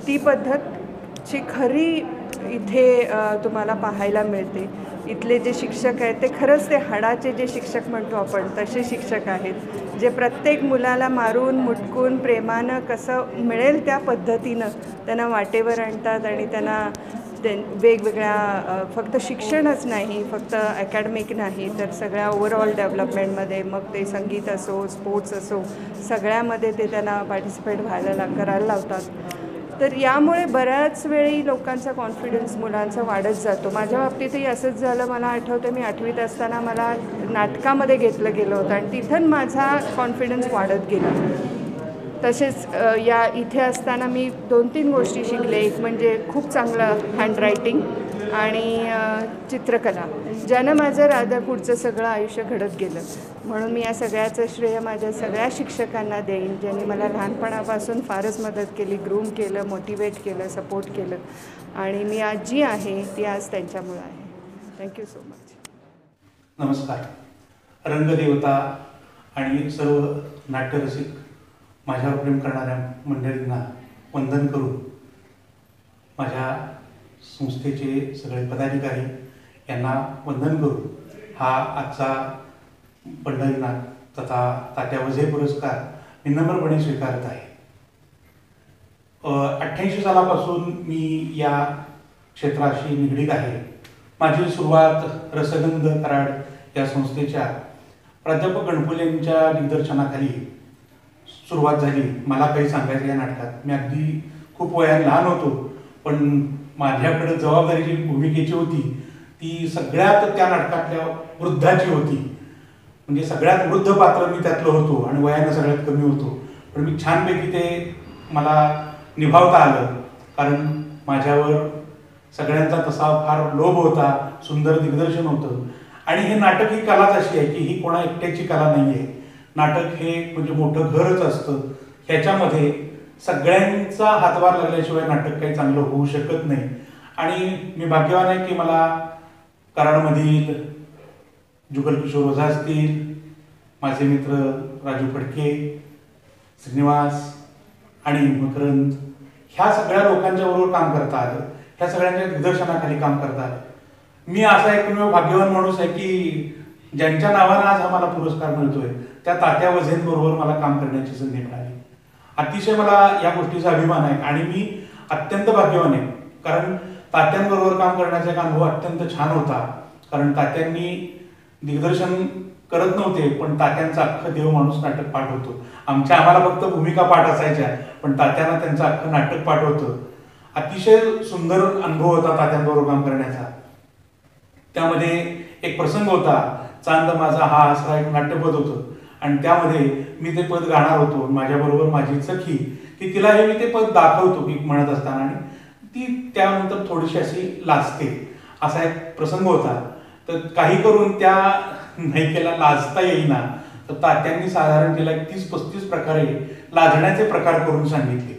ती पद्धतची खरी इथे तुम्हाला पाहायला मिळते. इथले जे शिक्षक आहेत ते खरंच ते हाडाचे जे शिक्षक म्हणतो आपण तसे शिक्षक आहेत, जे प्रत्येक मुलाला मारून मुटकून प्रेमानं कसं मिळेल त्या पद्धतीनं त्यांना वाटेवर आणतात आणि त्यांना वेगवेगळ्या फक्त शिक्षणच नाही, फक्त अकॅडमिक नाही, तर सगळ्या ओव्हरऑल डेव्हलपमेंटमध्ये, मग ते संगीत असो, स्पोर्ट्स असो, सगळ्यामध्ये ते त्यांना पार्टिसिपेट करायला लावतात. तर यामुळे बऱ्याच वेळी लोकांचा कॉन्फिडन्स मुलांचा वाढत जातो. माझ्या बाबतीतही असंच झालं. मला आठवतं मी 8वीत असताना मला नाटकामध्ये घेतलं गेलं होतं आणि तिथून माझा कॉन्फिडन्स वाढत गेला. तसेच या इथे असताना मी 2-3 गोष्टी शिकले. एक म्हणजे खूप चांगलं हँडरायटिंग आणि चित्रकला, ज्यानं माझं पुढचं सगळं आयुष्य घडत गेलं. म्हणून मी या सगळ्याचं श्रेय माझ्या सगळ्या शिक्षकांना देईन, ज्यांनी मला लहानपणापासून फारच मदत केली, ग्रूम केलं, मोटिवेट केलं, सपोर्ट केलं. आणि मी आज जी आहे ती आज त्यांच्यामुळं आहे. Thank you so much. नमस्कार. रंगदेवता आणि सर्व नाट्यरसिक माझ्यावर प्रेम करणाऱ्या मंडळींना वंदन करून, माझ्या संस्थेचे सगळे पदाधिकारी यांना वंदन करून हा आजचा पंढरीनाथ तथा तात्या वझे पुरस्कार मी नम्रपणे स्वीकारत आहे. 88 सालापासून मी या क्षेत्राशी निगडीत आहे. माझी सुरुवात रसगंध कराड या संस्थेच्या प्राध्यापक गणपुलेंच्या दिग्दर्शनाखाली सुरुवात झाली. मला काही सांगायचं या नाटकात. मी अगदी खूप वयात लहान होतो, पण माझ्याकडे जबाबदारी जी भूमिकेची होती ती सगळ्यात त्या नाटकातल्या वृद्धाची होती. म्हणजे सगळ्यात वृद्ध पात्र मी त्यातलं होतो आणि वयानं सगळ्यात कमी होतो. पण मी छानपैकी ते मला निभावता आलं, कारण माझ्यावर सगळ्यांचा तसा फार लोभ होता, सुंदर दिग्दर्शन होतं. आणि हे नाटक ही कलाच अशी आहे की ही कोणा एकट्याची कला नाही आहे. नाटक हे म्हणजे मोठं घरच असतं. ह्याच्यामध्ये सगळ्यांचा हातभार लागल्याशिवाय नाटक काही चांगलं होऊ शकत नाही. आणि मी भाग्यवान आहे की मला कराडमधील जुगलकिशोर ओझा असतील, माझे मित्र राजू फडके, श्रीनिवास आणि मकरंद, ह्या सगळ्या लोकांच्या बरोबर काम करता आलं. ह्या सगळ्यांच्या दिग्दर्शनाखाली काम करता आलं. मी असा एकमेव भाग्यवान माणूस आहे की ज्यांच्या नावानं आज आम्हाला पुरस्कार मिळतोय त्या तात्या वझेंबरोबर मला काम करण्याची संधी मिळाली. अतिशय मला या गोष्टीचा अभिमान आहे आणि मी अत्यंत भाग्यवान आहे, कारण तात्यांबरोबर काम करण्याचा एक अनुभव अत्यंत छान होता. कारण तात्यांनी दिग्दर्शन करत नव्हते, पण तात्यांचा अख्खं देव माणूस नाटक पाठ होतो. आम्हाला फक्त भूमिका पाठ असायच्या, पण तात्यांना त्यांचं अख्खं नाटक पाठ होतं. अतिशय सुंदर अनुभव होता तात्यांबरोबर काम करण्याचा. त्यामध्ये एक प्रसंग होता, चांद माझा हा आसरा, एक नाट्यपद होतं आणि त्यामध्ये मी ते पद गाणार होतो. माझ्याबरोबर माझी सखी, की तिला हे मी ते पद दाखवतो की म्हणत असताना, आणि ती त्यानंतर थोडीशी अशी लाजते. असा एक प्रसंग होता. तर काही करून त्या नायिकेला लाजता येईना, तर तात्यांनी साधारण तिला 30-35 प्रकारे लाजण्याचे प्रकार करून सांगितले.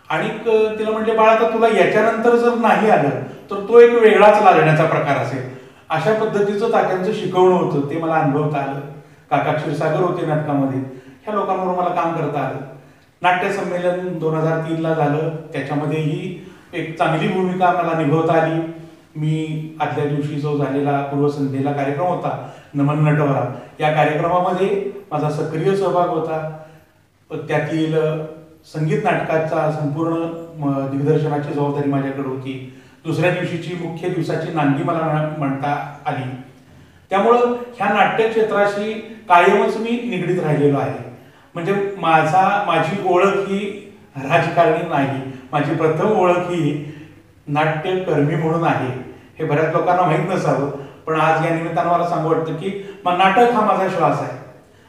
आणि तिला म्हटले, बाळा आता तुला याच्यानंतर जर नाही आलं तर तो एक वेगळाच लाजण्याचा प्रकार असेल. अशा पद्धतीचं तात्यांचं शिकवणं होतं, ते मला अनुभवता आलं. काका क्षीरसागर होते नाटकामध्ये. ह्या लोकांबरोबर मला काम करता आलं. नाट्य संमेलन 2003ला झालं. त्याच्यामध्येही एक चांगली भूमिका मला निभवता आली. मी आदल्या दिवशी जो झालेला पूर्वसंध्येला कार्यक्रम होता नमन नटवरा, या कार्यक्रमामध्ये माझा सक्रिय सहभाग होता. त्यातील संगीत नाटकाचा संपूर्ण दिग्दर्शनाची जबाबदारी माझ्याकडे होती. दुसऱ्या दिवशीची मुख्य दिवसाची नांदी मला म्हणता आली. त्यामुळं ह्या नाट्य क्षेत्राशी कायमच मी निगडीत राहिलेलो आहे. म्हणजे माझी ओळख ही राजकारणी नाही, माझी प्रथम ओळख ही नाट्यकर्मी म्हणून आहे. हे बऱ्याच लोकांना माहीत नसावं, पण आज या निमित्तानं मला सांगू वाटतं की नाटक हा माझा श्वास आहे.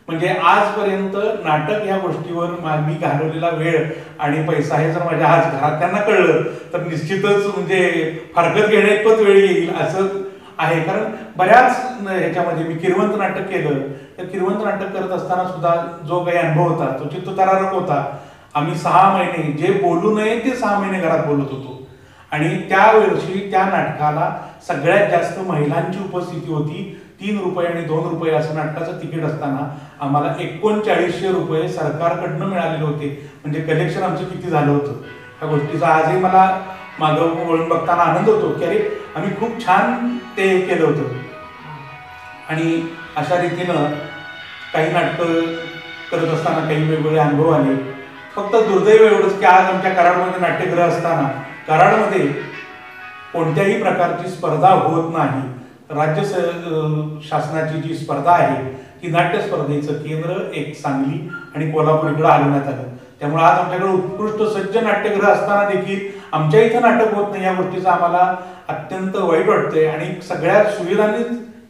म्हणजे आजपर्यंत नाटक ह्या गोष्टीवर मी घालवलेला वेळ आणि पैसा हे जर माझ्या आज घरातल्यांना कळलं तर निश्चितच म्हणजे फारकत घेण्याइतपत वेळ येईल असं आहे. कारण बऱ्याच ह्याच्यामध्ये मी किरवंत नाटक केलं. तर किरवंत नाटक करत असताना सुद्धा जो काही अनुभव होता तो चित्तथरारक होता. आम्ही 6 महिने जे बोलू नये ते 6 महिने घरात बोलत होतो. आणि त्या वर्षी त्या नाटकाला सगळ्यात जास्त महिलांची उपस्थिती होती. 3 रुपये आणि 2 रुपये असं नाटकाचं तिकीट असताना आम्हाला 3900 रुपये सरकारकडनं मिळालेले होते. म्हणजे कलेक्शन आमचं किती झालं होतं ह्या गोष्टीचा आजही मला मागं वळून बघताना आनंद होतो की अरे आम्ही खूप छान ते केलं होतं. आणि अशा रीतीनं काही नाटकं करत असताना काही वेगवेगळे अनुभव आले. फक्त दुर्दैव एवढंच की आज आमच्या कराडमध्ये नाट्यगृह असताना कराडमध्ये कोणत्याही प्रकारची स्पर्धा होत नाही. राज्य शासनाची जी स्पर्धा आहे ती नाट्य स्पर्धेचं केंद्र एक सांगली आणि कोल्हापूर इकडे हलवण्यात आलं. त्यामुळे आज आमच्याकडे उत्कृष्ट सज्ज नाट्यगृह असताना देखील आमच्या इथं नाटक होत नाही, या गोष्टीचं आम्हाला अत्यंत वाईट वाटतंय. आणि सगळ्या सुविधांनी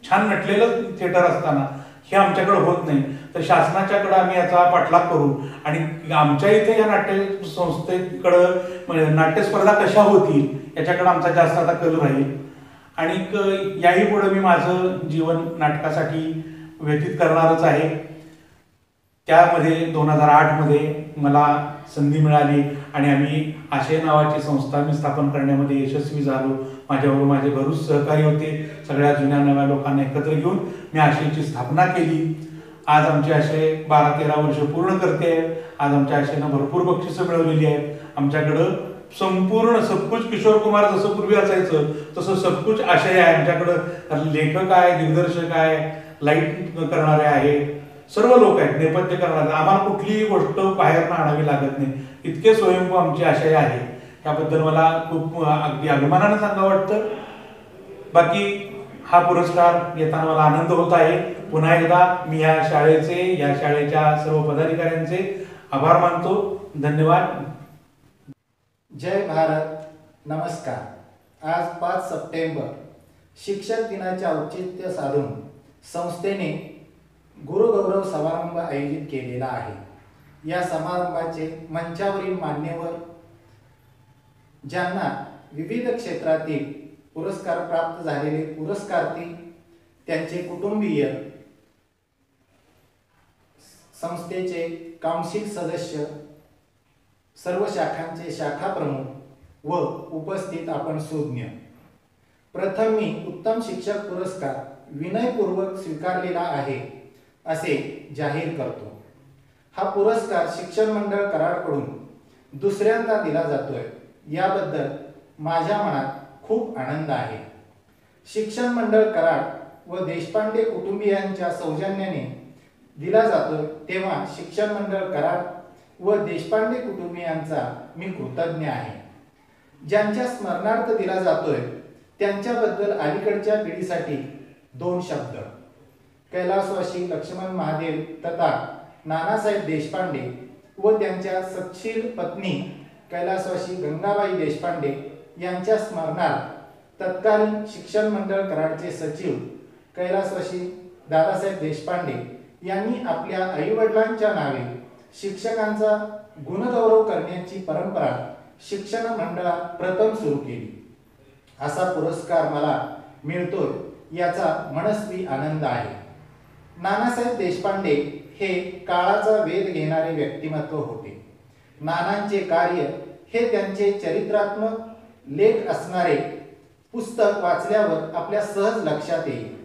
छान नटलेलं थिएटर असताना हे आमच्याकडे होत नाही. तर शासनाच्याकडे आम्ही याचा पाठलाग करू आणि आमच्या इथे या नाट्य संस्थेकडं नाट्यस्पर्धा कशा होतील याच्याकडे आमचा जास्त आता कल राहील. आणि याही पुढे मी माझं जीवन नाटकासाठी व्यतीत करणारच आहे. त्यामध्ये 2008 मध्ये मला संधी मिळाली आणि आम्ही आशय नावाची संस्था मी स्थापन करण्यामध्ये यशस्वी झालो. माझ्याबरोबर माझे भरूच सहकारी होते. सगळ्या जुन्या नव्या लोकांना एकत्र घेऊन मी आशयची स्थापना केली. आज आमचे आशय 12-13 वर्ष पूर्ण करते. आज आमच्या आशयानं भरपूर बक्षिसं मिळवलेली आहेत. आमच्याकडं संपूर्ण सबकुच किशोर कुमार जसं पूर्वी असायचं तसं सबकुच आशय आहे. आमच्याकडं लेखक आहे, दिग्दर्शक आहे, लाईट करणारे आहेत, सर्व लोक आहेत, नेपथ्य करणारे. आम्हाला कुठलीही गोष्ट बाहेर आणावी लागत नाही. इतके स्वयंभू आमचे आशय आहे. त्याबद्दल मला खूप अगदी अभिमानानं सांगावं वाटतं. बाकी हा पुरस्कार येताना मला आनंद होत आहे. पुन्हा एकदा मी या शाळेच्या सर्व पदाधिकाऱ्यांचे आभार मानतो. धन्यवाद. जय भारत. नमस्कार. आज 5 सप्टेंबर शिक्षक दिनाचे औचित्य साधून संस्थेने गुरुगौरव समारंभ आयोजित केलेला आहे. या समारंभाचे मंचावरील मान्यवर ज्यांना विविध क्षेत्रातील पुरस्कार प्राप्त झालेले पुरस्कार्थी, त्यांचे कुटुंबीय, संस्थेचे काउन्सिल सदस्य, सर्व शाखांचे शाखा प्रमुख व उपस्थित आपण सुज्ञ. प्रथम मी उत्तम शिक्षक पुरस्कार विनयपूर्वक स्वीकारलेला आहे असे जाहीर करतो. हा पुरस्कार शिक्षण मंडळ कराडकडून दुसऱ्यांदा दिला जातोय, याबद्दल माझ्या मनात खूप आनंद आहे. शिक्षण मंडळ कराड व देशपांडे कुटुंबियांच्या सौजन्याने दिला जातोय, तेव्हा शिक्षण मंडळ कराड व देशपांडे कुटुंबियांचा मी कृतज्ञ आहे. ज्यांच्या स्मरणार्थ दिला जातोय त्यांच्याबद्दल अलीकडच्या पिढीसाठी 2 शब्द. कैलासवासी लक्ष्मण महादेव तथा नानासाहेब देशपांडे व त्यांच्या सत्शील पत्नी कैलासवासी गंगाबाई देशपांडे यांच्या स्मरणार्थ तत्कालीन शिक्षण मंडळ कराडचे सचिव कैलासवासी दादासाहेब देशपांडे यांनी आपल्या आईवडिलांच्या नावे शिक्षकांचा गुणगौरव करण्याची परंपरा शिक्षण मंडळात प्रथम सुरू केली. असा पुरस्कार मला मिळतोय याचा मनस्वी आनंद आहे. नानासाहेब देशपांडे हे काळाचा वेध घेणारे व्यक्तिमत्व होते. नानांचे कार्य हे त्यांचे चरित्रात्मक लेख असणारे पुस्तक वाचल्यावर आपल्या सहज लक्षात येईल.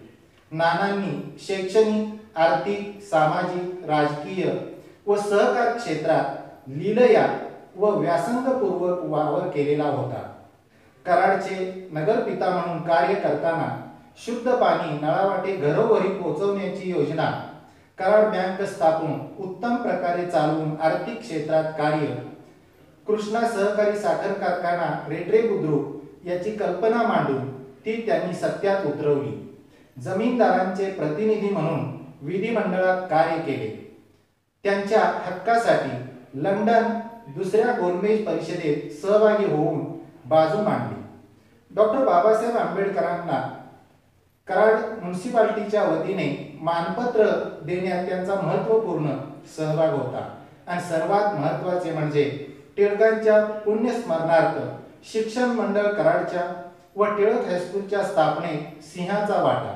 नानांनी शैक्षणिक, आर्थिक, सामाजिक, राजकीय व सहकार क्षेत्रात लीलया व व्यासंगपूर्वक वावर केलेला होता. कराडचे नगरपिता म्हणून कार्य करताना शुद्ध पाणी नळावाटे घरोघरी पोहोचवण्याची योजना, कराड बँक स्थापून उत्तम प्रकारे चालवून आर्थिक क्षेत्रात कार्य, कृष्णा सहकारी साखर कारखाना रेटरे बुद्रुक याची कल्पना मांडून ती त्यांनी सत्यात उतरवली. जमीनदारांचे प्रतिनिधी म्हणून विधिमंडळात कार्य केले. त्यांच्या हक्कासाठी लंडन दुसऱ्या गोलमेज परिषदेत सहभागी होऊन बाजू मांडली. डॉक्टर बाबासाहेब आंबेडकरांना कराड म्युनिसिपालिटीच्या वतीने मानपत्र देण्यात त्यांचा महत्त्वपूर्ण सहभाग होता. आणि सर्वात महत्त्वाचे म्हणजे टिळकांच्या पुण्यस्मरणार्थ शिक्षण मंडळ कराडच्या व टिळक हायस्कूलच्या स्थापनेत सिंहाचा वाटा.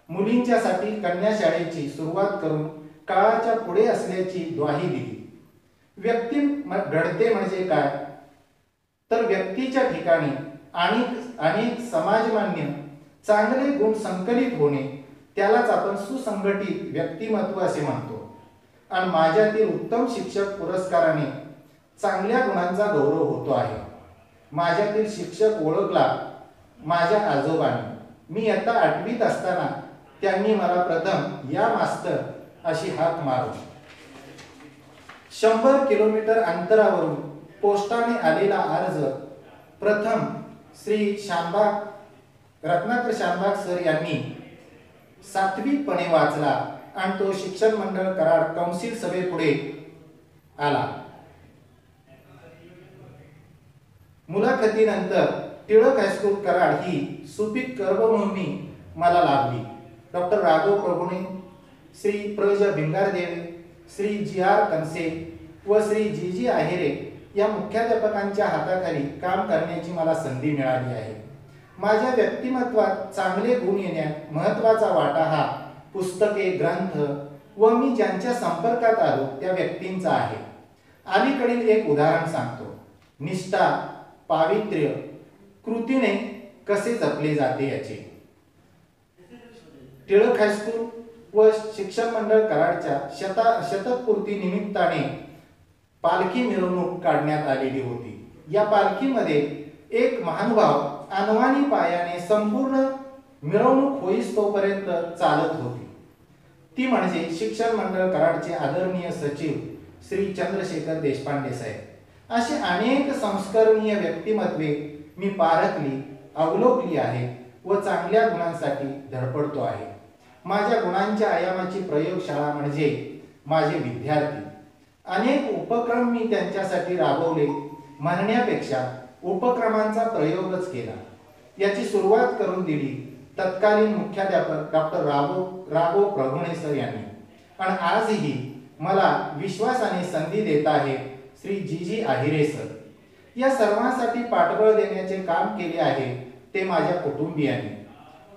मुलींच्यासाठी कन्या शाळेची सुरुवात करून काळाच्या पुढे असल्याची ग्वाही दिली. व्यक्ती घडते म्हणजे काय, तर व्यक्तीच्या ठिकाणी अनेक समाजमान्य चांगले गुण संकलित होणे, त्यालाच आपण सुसंघटित व्यक्तिमत्व असे म्हणतो. आणि माझ्यातील उत्तम शिक्षक पुरस्काराने चांगल्या गुणांचा गौरव होतो आहे. माझ्यातील शिक्षक ओळखला माझ्या आजोबांनी. मी इयत्ता 8वीत असताना त्यांनी मला प्रथम या मास्तर अशी हाक मारली. 100 किलोमीटर अंतरावरून पोस्टाने आलेला अर्ज प्रथम श्री शानबाग रत्नाकर शानबाग सर यांनी सात्विकपणे वाचला आणि तो शिक्षण मंडळ कराड कौन्सिल सभेपुढे आला. मुलाखतीनंतर टिळक हायस्कूल कराड ही सुपीक कर्मभूमी मला लाभली. डॉक्टर राघव प्रभुणे, श्री प्र. भिंगारदेवे, श्री जी.आर. कनसे व श्री जी आहेरे या मुख्याध्यापकांच्या हाताखाली काम करण्याची मला संधी मिळाली आहे. माझ्या व्यक्तिमत्वात चांगले गुण येण्यात महत्त्वाचा वाटा हा पुस्तके, ग्रंथ व मी ज्यांच्या संपर्कात आलो त्या व्यक्तींचा आहे. अलीकडील एक उदाहरण सांगतो. निष्ठा, पावित्र्य कृतीने कसे जपले जाते याचे. टिळक हायस्कूल व शिक्षण मंडळ कराडच्या शतकपूर्ती निमित्ताने पालखी मिरवणूक काढण्यात आलेली होती. या पालखीमध्ये एक महानुभाव अनवाणी पायाने संपूर्ण मिरवणूक होईस तोपर्यंत चालत होती. ती म्हणजे शिक्षण मंडळ कराडचे आदरणीय सचिव श्री चंद्रशेखर देशपांडे साहेब. अशी अनेक संस्करणीय व्यक्तिमत्वे मी पारखली, अवलोकली आहेत व चांगल्या गुणांसाठी धडपडतो आहे. माझ्या गुणांच्या आयामाची प्रयोगशाळा म्हणजे माझे विद्यार्थी. अनेक उपक्रम मी त्यांच्यासाठी राबवले म्हणण्यापेक्षा उपक्रमांचा प्रयोगच केला. याची सुरुवात करून दिली तत्कालीन मुख्याध्यापक डॉक्टर राघव प्रभुणे सर यांनी आणि आजही मला विश्वासाने संधी देत आहे श्री जी आहेरे सर. या सर्वांसाठी पाठबळ देण्याचे काम केले आहे ते माझ्या कुटुंबियांनी.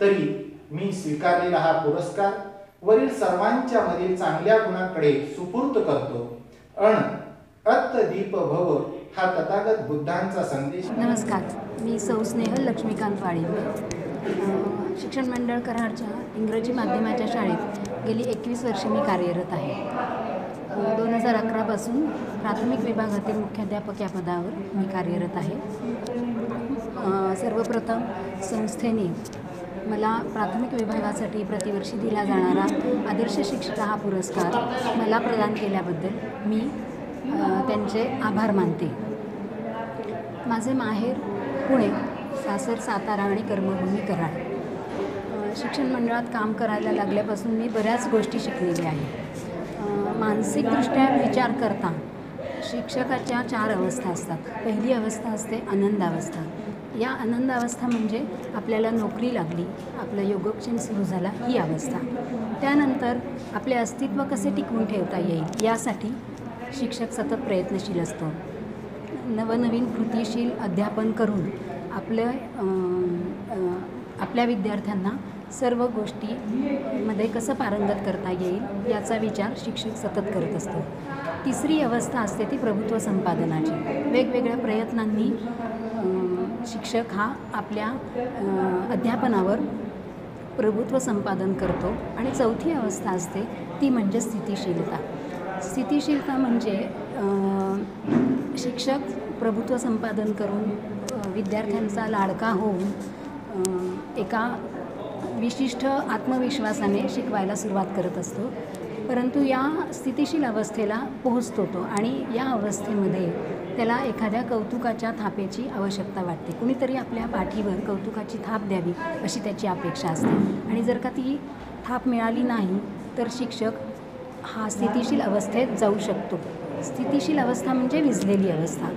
तरी मी स्वीकारलेला हा पुरस्कार वरील सर्वांच्या मधील चांगल्या गुणांकडे सुपूर्त करतो. अत्त दीप भव हा तथागत बुद्धांचा संदेश. नमस्कार, मी सौ स्नेहल लक्ष्मीकांत वाळिंबे. शिक्षण मंडळ कराडच्या इंग्रजी माध्यमाच्या शाळेत गेली 21 वर्षे मी कार्यरत आहे. 2011 पासून प्राथमिक विभागातील मुख्याध्यापक या पदावर मी कार्यरत आहे. सर्वप्रथम संस्थेने मला प्राथमिक विभागासाठी प्रतिवर्षी दिला जाणारा आदर्श शिक्षक हा पुरस्कार मला प्रदान केल्याबद्दल मी त्यांचे आभार मानते. माझे माहेर पुणे, सासर सातारा आणि कर्मभूमी कराड. शिक्षण मंडळात काम करायला लागल्यापासून मी बऱ्याच गोष्टी शिकलेल्या आहेत. मानसिकदृष्ट्या विचार करता शिक्षकाच्या 4 अवस्था असतात. पहिली अवस्था असते आनंदावस्था. या आनंदावस्था म्हणजे आपल्याला नोकरी लागली, आपलं योगक्षेम सुरू झाला ही अवस्था. त्यानंतर आपले अस्तित्व कसे टिकवून ठेवता येईल यासाठी शिक्षक सतत प्रयत्नशील असतो. नवनवीन कृतीशील अध्यापन करून आपल्या विद्यार्थ्यांना सर्व गोष्टीमध्ये कसं पारंगत करता येईल याचा विचार शिक्षक सतत करत असतो. तिसरी अवस्था असते ती प्रभुत्व संपादनाची. वेगवेगळ्या प्रयत्नांनी शिक्षक हा आपल्या अध्यापनावर प्रभुत्व संपादन करतो. आणि चौथी अवस्था असते ती म्हणजे स्थितिशीलता. स्थितिशीलता म्हणजे शिक्षक प्रभुत्व संपादन करून विद्यार्थ्यांचा लाडका होऊन एका विशिष्ट आत्मविश्वासाने शिकवायला सुरुवात करत असतो. परंतु या स्थितिशील अवस्थेला पोहोचतो तो आणि या अवस्थेमध्ये त्याला एखाद्या कौतुकाच्या थापेची आवश्यकता वाटते. कुणीतरी आपल्या पाठीवर कौतुकाची थाप द्यावी अशी त्याची अपेक्षा असते. आणि जर का ती थाप मिळाली नाही तर शिक्षक हा स्थितिशील अवस्थेत जाऊ शकतो. स्थितिशील अवस्था म्हणजे विझलेली अवस्था.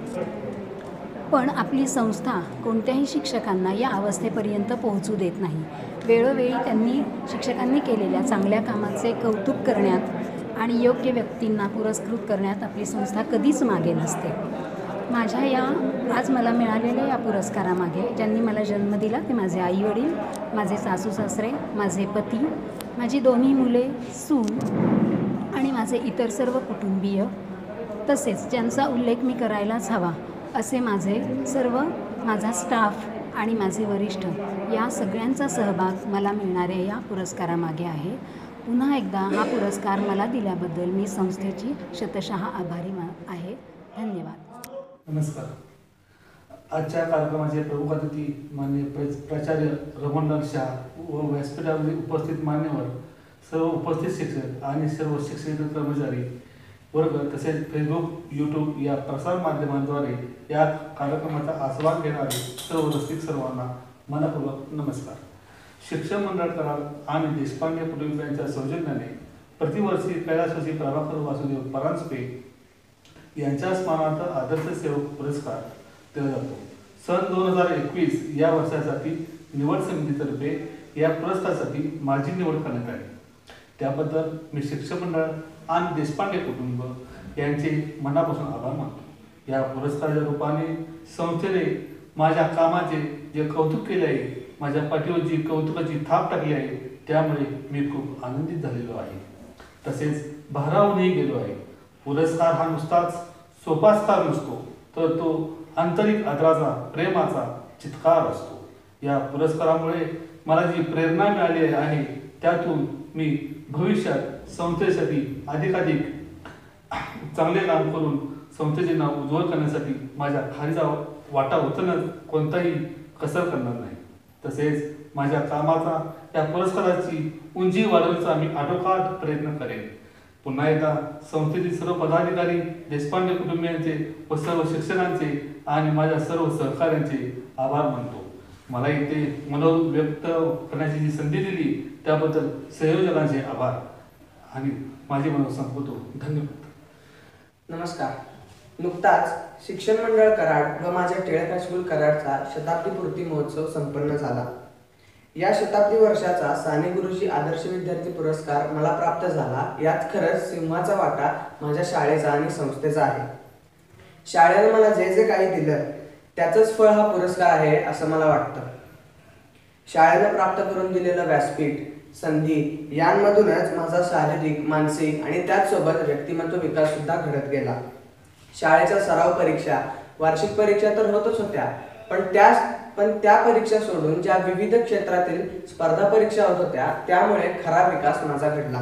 पण आपली संस्था कोणत्याही शिक्षकांना या अवस्थेपर्यंत पोहोचू देत नाही. वेळोवेळी शिक्षकांनी केलेल्या चांगल्या कामाचे कौतुक करण्यात आणि योग्य व्यक्तींना पुरस्कृत करण्यात आपली संस्था कधीच मागे नसते. माझ्या या आज मला मिळालेल्या या पुरस्कारामागे ज्यांनी मला जन्म दिला ते माझे आईवडील, माझे सासू सासरे, माझे पती, माझी 2 मुले, सून आणि माझे इतर सर्व कुटुंबीय, तसेच ज्यांचा उल्लेख मी करायलाच हवा असे माझा स्टाफ आणि माझे वरिष्ठ या सगळ्यांचा सहभाग मला मिळणाऱ्या या पुरस्कारामागे आहे. पुन्हा एकदा हा पुरस्कार मला दिल्याबद्दल मी संस्थेची शतशः आभारी आहे. धन्यवाद. नमस्कार. आजच्या कार्यक्रमाचे प्रमुख अतिथी माननीय प्राचार्य रमणलाल शाह व व्यासपीठावर उपस्थित मान्यवर, सर्व उपस्थित शिक्षक आणि सर्व शिक्षक कर्मचारी वर्ग तसेच फेसबुक, यूट्यूब या प्रसार माध्यमांद्वारे या कार्यक्रमाचा आस्वाद घेणारे सर्व रसिक सर्वांना मनपूर्वक नमस्कार. शिक्षण मंडळ कराड आणि देशपांडे कुटुंबियांच्या सौजन्याने प्रतिवर्षी कैलासवासी प्रभाकर वासुदेव परांजपे यांच्या स्मरणार्थ आदर्श सेवक पुरस्कार दिला जातो. सन 2021 या वर्षासाठी निवड समितीतर्फे या पुरस्कारासाठी माझी निवड करण्यात आली. त्याबद्दल मी शिक्षण मंडळ आणि देशपांडे कुटुंब यांचे मनापासून आभार मानतो. या पुरस्काराच्या रूपाने संस्थेने माझ्या कामाचे जे कौतुक केले आहे, माझ्या पाठीवर जी कौतुकाची थाप टाकली आहे, त्यामुळे मी खूप आनंदित झालेलो आहे. तसेच भारावूनही गेलो आहे. पुरस्कार हा नुसताच सोपास्कार नसतो, तर तो आंतरिक आदराचा, प्रेमाचा चित्कार असतो. या पुरस्कारामुळे मला जी प्रेरणा मिळाली आहे, त्यातून मी भविष्यात संस्थेसाठी अधिकाधिक चांगले काम करून संस्थेचे नाव उज्ज्वल करण्यासाठी माझ्या खालीचा वाटा उचलण्यात कोणताही कसर करणार नाही. तसेच माझ्या कामाचा या पुरस्काराची उंची वाढवण्याचा मी आटोकाट प्रयत्न करेन. पुन्हा एकदा संस्थेतील सर्व पदाधिकारी, देशपांडे कुटुंबियांचे व सर्व शिक्षकांचे आणि माझ्या सर्व सहकाऱ्यांचे आभार मानतो. मला इथे मनोगत व्यक्त करण्याची जी संधी दिली त्याबद्दल संयोजकांचे आभार आणि माझे मनोगत संपवतो. धन्यवाद. नमस्कार. नुकताच शिक्षण मंडळ कराड व माझ्या टिळक हायस्कूल कराडचा शताब्दी पूर्ती महोत्सव संपन्न झाला. या शताब्दी वर्षाचा साने गुरुजी आदर्श विद्यार्थी पुरस्कार मला प्राप्त झाला. यात खरंच सिंहाचा वाटा माझ्या शाळेचा आणि संस्थेचा आहे. शाळेने मला जे जे काही दिलं त्याचंच फळ हा पुरस्कार आहे असं मला वाटतं. शाळेनं प्राप्त करून दिलेलं व्यासपीठ, संधी यांमधूनच माझा शारीरिक, मानसिक आणि त्याचसोबत व्यक्तिमत्व विकास सुद्धा घडत गेला. शाळेच्या सराव परीक्षा, वार्षिक परीक्षा तर होतच होत्या, पण त्या परीक्षा सोडून ज्या विविध क्षेत्रातील स्पर्धा परीक्षा होत होत्या, त्यामुळे खरा विकास माझा घडला.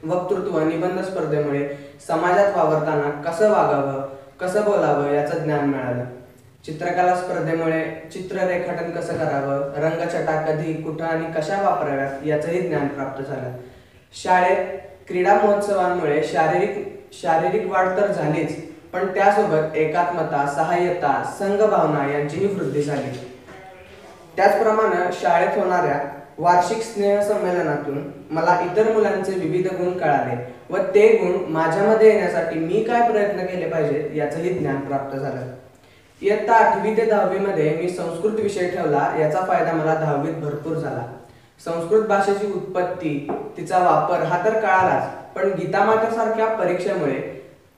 वक्तृत्व, निबंध स्पर्धेमुळे समाजात वावरताना कसं वागावं, कसं बोलावं याचं ज्ञान मिळालं. चित्रकला स्पर्धेमुळे चित्र रेखाटन कसं करावं, रंगछटा कधी, कुठं आणि कशा वापराव्यात याचंही ज्ञान प्राप्त झालं. शाळेत क्रीडा महोत्सवांमुळे शारीरिक वाढ तर झालीच, पण त्यासोबत एकात्मता, सहाय्यता, संघभावना यांचीही वृद्धी झाली. त्याचप्रमाणे शाळेत होणाऱ्या वार्षिक स्नेह संमेलनातून मला इतर मुलांचे विविध गुण कळाले व ते गुण माझ्यामध्ये येण्यासाठी मी काय प्रयत्न केले पाहिजे याचंही ज्ञान प्राप्त झालं. इयत्ता 8वी ते 10वी मध्ये मी संस्कृत विषय ठेवला. याचा फायदा मला 10वीत भरपूर झाला. संस्कृत भाषेची उत्पत्ती, तिचा वापर हा तर कळालाच, पण गीतामातेसारख्या परीक्षेमुळे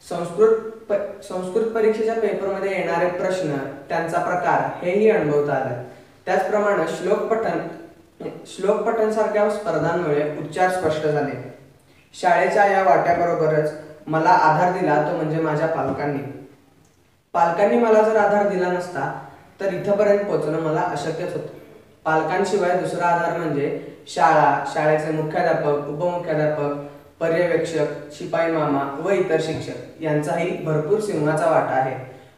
संस्कृत परीक्षेच्या पेपरमध्ये येणारे प्रश्न, त्यांचा प्रकार हेही अनुभवता आलं. त्याचप्रमाणे श्लोक पठण सारख्या स्पर्धांमुळे उच्चार स्पष्ट झाले. शाळेच्या या वाट्याबरोबरच मला आधार दिला तो म्हणजे माझ्या पालकांनी मला जर आधार दिला नसता तर इथपर्यंत पोहोचणं मला अशक्यच होतं. पालकांशिवाय दुसरा आधार म्हणजे शाळा, शाळेचे मुख्याध्यापक, उपमुख्याध्यापक, पर्यवेक्षक, शिपाई मामा व इतर शिक्षक यांचाही भरपूर सिंहाचा वाटा आहे.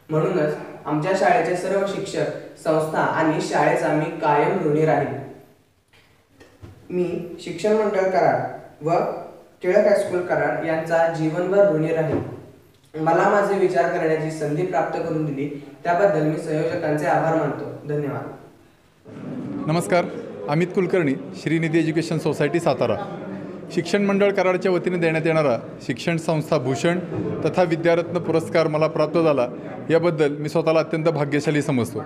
म्हणूनच आमच्या शाळेचे सर्व शिक्षक, संस्था आणि शाळेचा मी कायम ऋणी राहील. मी शिक्षण मंडळ कराड व टिळक हायस्कूल कराड यांचा जीवनभर ऋणी राहील. मला माझे विचार करण्याची संधी प्राप्त करून दिली त्याबद्दल मी संयोजकांचे आभार मानतो. धन्यवाद. नमस्कार. Amit Kulkarni, Shrinidhi education society, Satara. शिक्षण मंडळ कराडच्या वतीने देण्यात येणारा शिक्षण संस्था भूषण तथा विद्यारत्न पुरस्कार मला प्राप्त झाला, याबद्दल मी स्वतःला अत्यंत भाग्यशाली समजतो.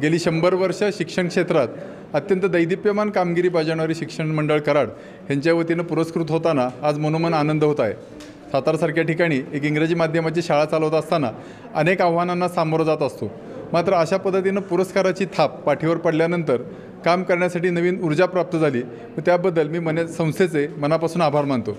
गेली 100 वर्ष शिक्षण क्षेत्रात अत्यंत दैदिप्यमान कामगिरी बजावणारी शिक्षण मंडळ कराड यांच्या वतीनं पुरस्कृत होताना आज मनोमन आनंद होत आहे. सातारासारख्या ठिकाणी एक इंग्रजी माध्यमाची शाळा चालवत असताना अनेक आव्हानांना सामोरं जात असतो. मात्र अशा पद्धतीनं पुरस्काराची थाप पाठीवर पडल्यानंतर काम करण्यासाठी नवीन ऊर्जा प्राप्त झाली व त्याबद्दल मी संस्थेचे मनापासून आभार मानतो.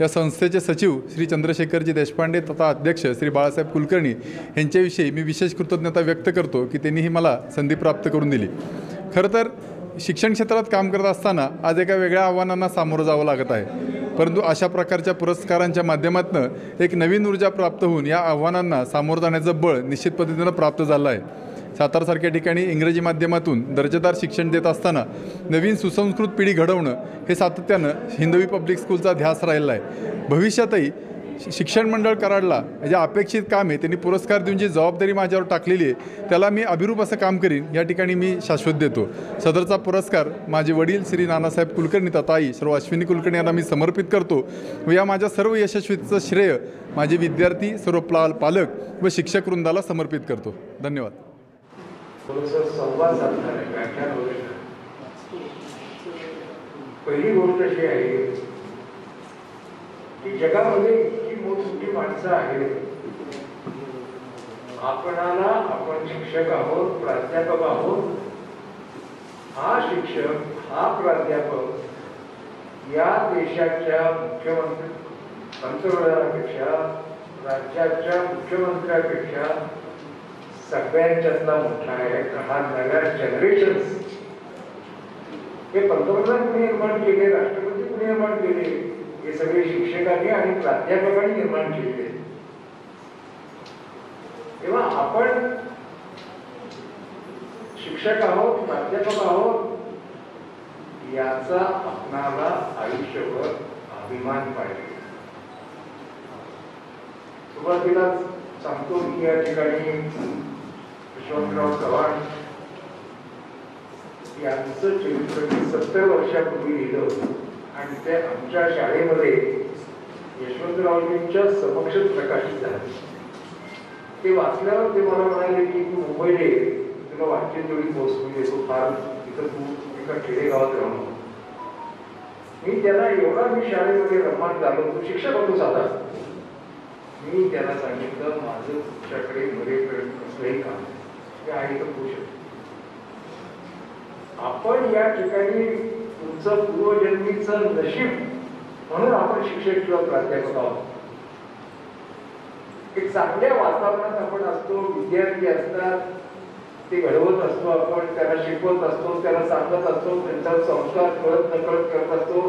या संस्थेचे सचिव श्री चंद्रशेखरजी देशपांडे तथा अध्यक्ष श्री बाळासाहेब कुलकर्णी यांच्याविषयी मी विशेष कृतज्ञता व्यक्त करतो की त्यांनी ही मला संधी प्राप्त करून दिली. खरं तर शिक्षण क्षेत्रात काम करत असताना आज एका वेगळ्या आव्हानांना सामोरं जावं लागत आहे, परंतु अशा प्रकारच्या पुरस्कारांच्या माध्यमातून एक नवीन ऊर्जा प्राप्त होऊन या आव्हानांना सामोरं जाण्याचं बळ निश्चित पद्धतीनं प्राप्त झालं आहे. सातारासारख्या ठिकाणी इंग्रजी माध्यमातून दर्जेदार शिक्षण देत असताना नवीन सुसंस्कृत पिढी घडवणं हे सातत्यानं हिंदवी पब्लिक स्कूलचा ध्यास राहिला आहे. भविष्यातही शिक्षण मंडळ कराडला जे अपेक्षित काम आहे त्यांनी पुरस्कार देऊन जी जबाबदारी माझ्यावर टाकलेली आहे त्याला मी अभिरूप असं काम करीन या ठिकाणी मी शाश्वत देतो. सदरचा पुरस्कार माझे वडील श्री नानासाहेब कुलकर्णी तथा आई सर्व अश्विनी कुलकर्णी यांना मी समर्पित करतो व या माझ्या सर्व यशस्वीचं श्रेय माझे विद्यार्थी सर्व पालक व शिक्षक वृंदाला समर्पित करतो. धन्यवाद. संवाद साधणार आहे, व्याख्यान वगैरे. पहिली गोष्ट अशी आहे की जगामध्ये इतकी मोठी माणसं आहेत, आपणाला आपण शिक्षक आहोत, प्राध्यापक आहोत. हा शिक्षक हा प्राध्यापक या देशाच्या मुख्यमंत्री पंतप्रधानापेक्षा राज्याच्या मुख्यमंत्र्यापेक्षा सगळ्यांच्यातला मोठा आहे. हा नव्या जनरेशन्स हे पंतप्रधान कुणी निर्माण केले, राष्ट्रपती कुणी निर्माण केले, हे सगळे शिक्षकांनी आणि प्राध्यापकांनी निर्माण केले. तेव्हा आपण शिक्षक आहोत, प्राध्यापक आहोत याचा आपणाला आयुष्यभर अभिमान पाहिजे. सुरुवातीला सांगतो की या ठिकाणी यशवंतराव चव्हाण यांचं चरित्र 70 वर्षापूर्वी लिहिलं होतं आणि ते आमच्या शाळेमध्ये यशवंतरावजींच्या समक्ष प्रकाशित झाले. ते वाचल्यावर ते मला म्हणाले की तू मुंबईला ये, तुला वाचन तेवढी पोहोचून येतो, फार तिथं तू एका खेडेगावात राहून. मी त्याला एवढा मी शाळेमध्ये रममान झालो, तो शिक्षक होतो साधा. मी त्याला सांगितलं माझं तुमच्याकडे मरेपर्यंत कसलंही काम हे आहे तर होऊ शकतो. आपण या ठिकाणी तुमचं पूर्वजन्मीचं नशीब म्हणून आपण शिक्षक किंवा प्राध्यापक आहोत. एक चांगल्या वातावरणात आपण असतो, विद्यार्थी असतात, ते घडवत असतो, आपण त्यांना शिकवत असतो, त्यांना सांगत असतो, त्यांच्यावर संस्कार कळत नकळत करत असतो.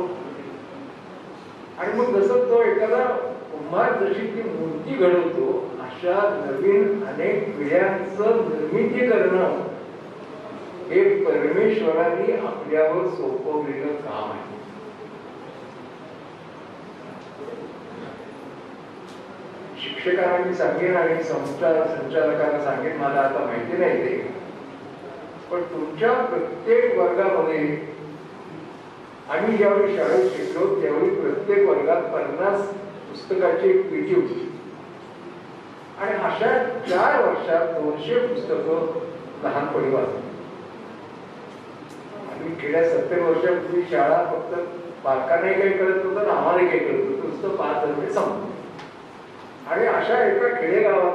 आणि मग जसं तो एखादा कुंभार जशी ती मूर्ती घडवतो अशा नवीन अनेक पिढ्यांचं निर्मिती करणं हे परमेश्वराने आपल्यावर सोपवलेलं काम आहे. शिक्षकांना मी सांगेन आणि संचालकांना सांगेन, मला आता माहिती नाही ते, पण तुमच्या प्रत्येक वर्गामध्ये आम्ही ज्यावेळी शाळेत शिकलो त्यावेळी प्रत्येक वर्गात 50 पुस्तकाची एक पेटी होती आणि अशा 4 वर्षात 200 पुस्तकं लहानपणी वाचली. आम्ही गेल्या 70 वर्षापूर्वी शाळा फक्त बारकाने काही कळत होतं, आम्हाला काही कळत होतं, नुसतं 5 जण संपलं. आणि अशा एका खेडेगावात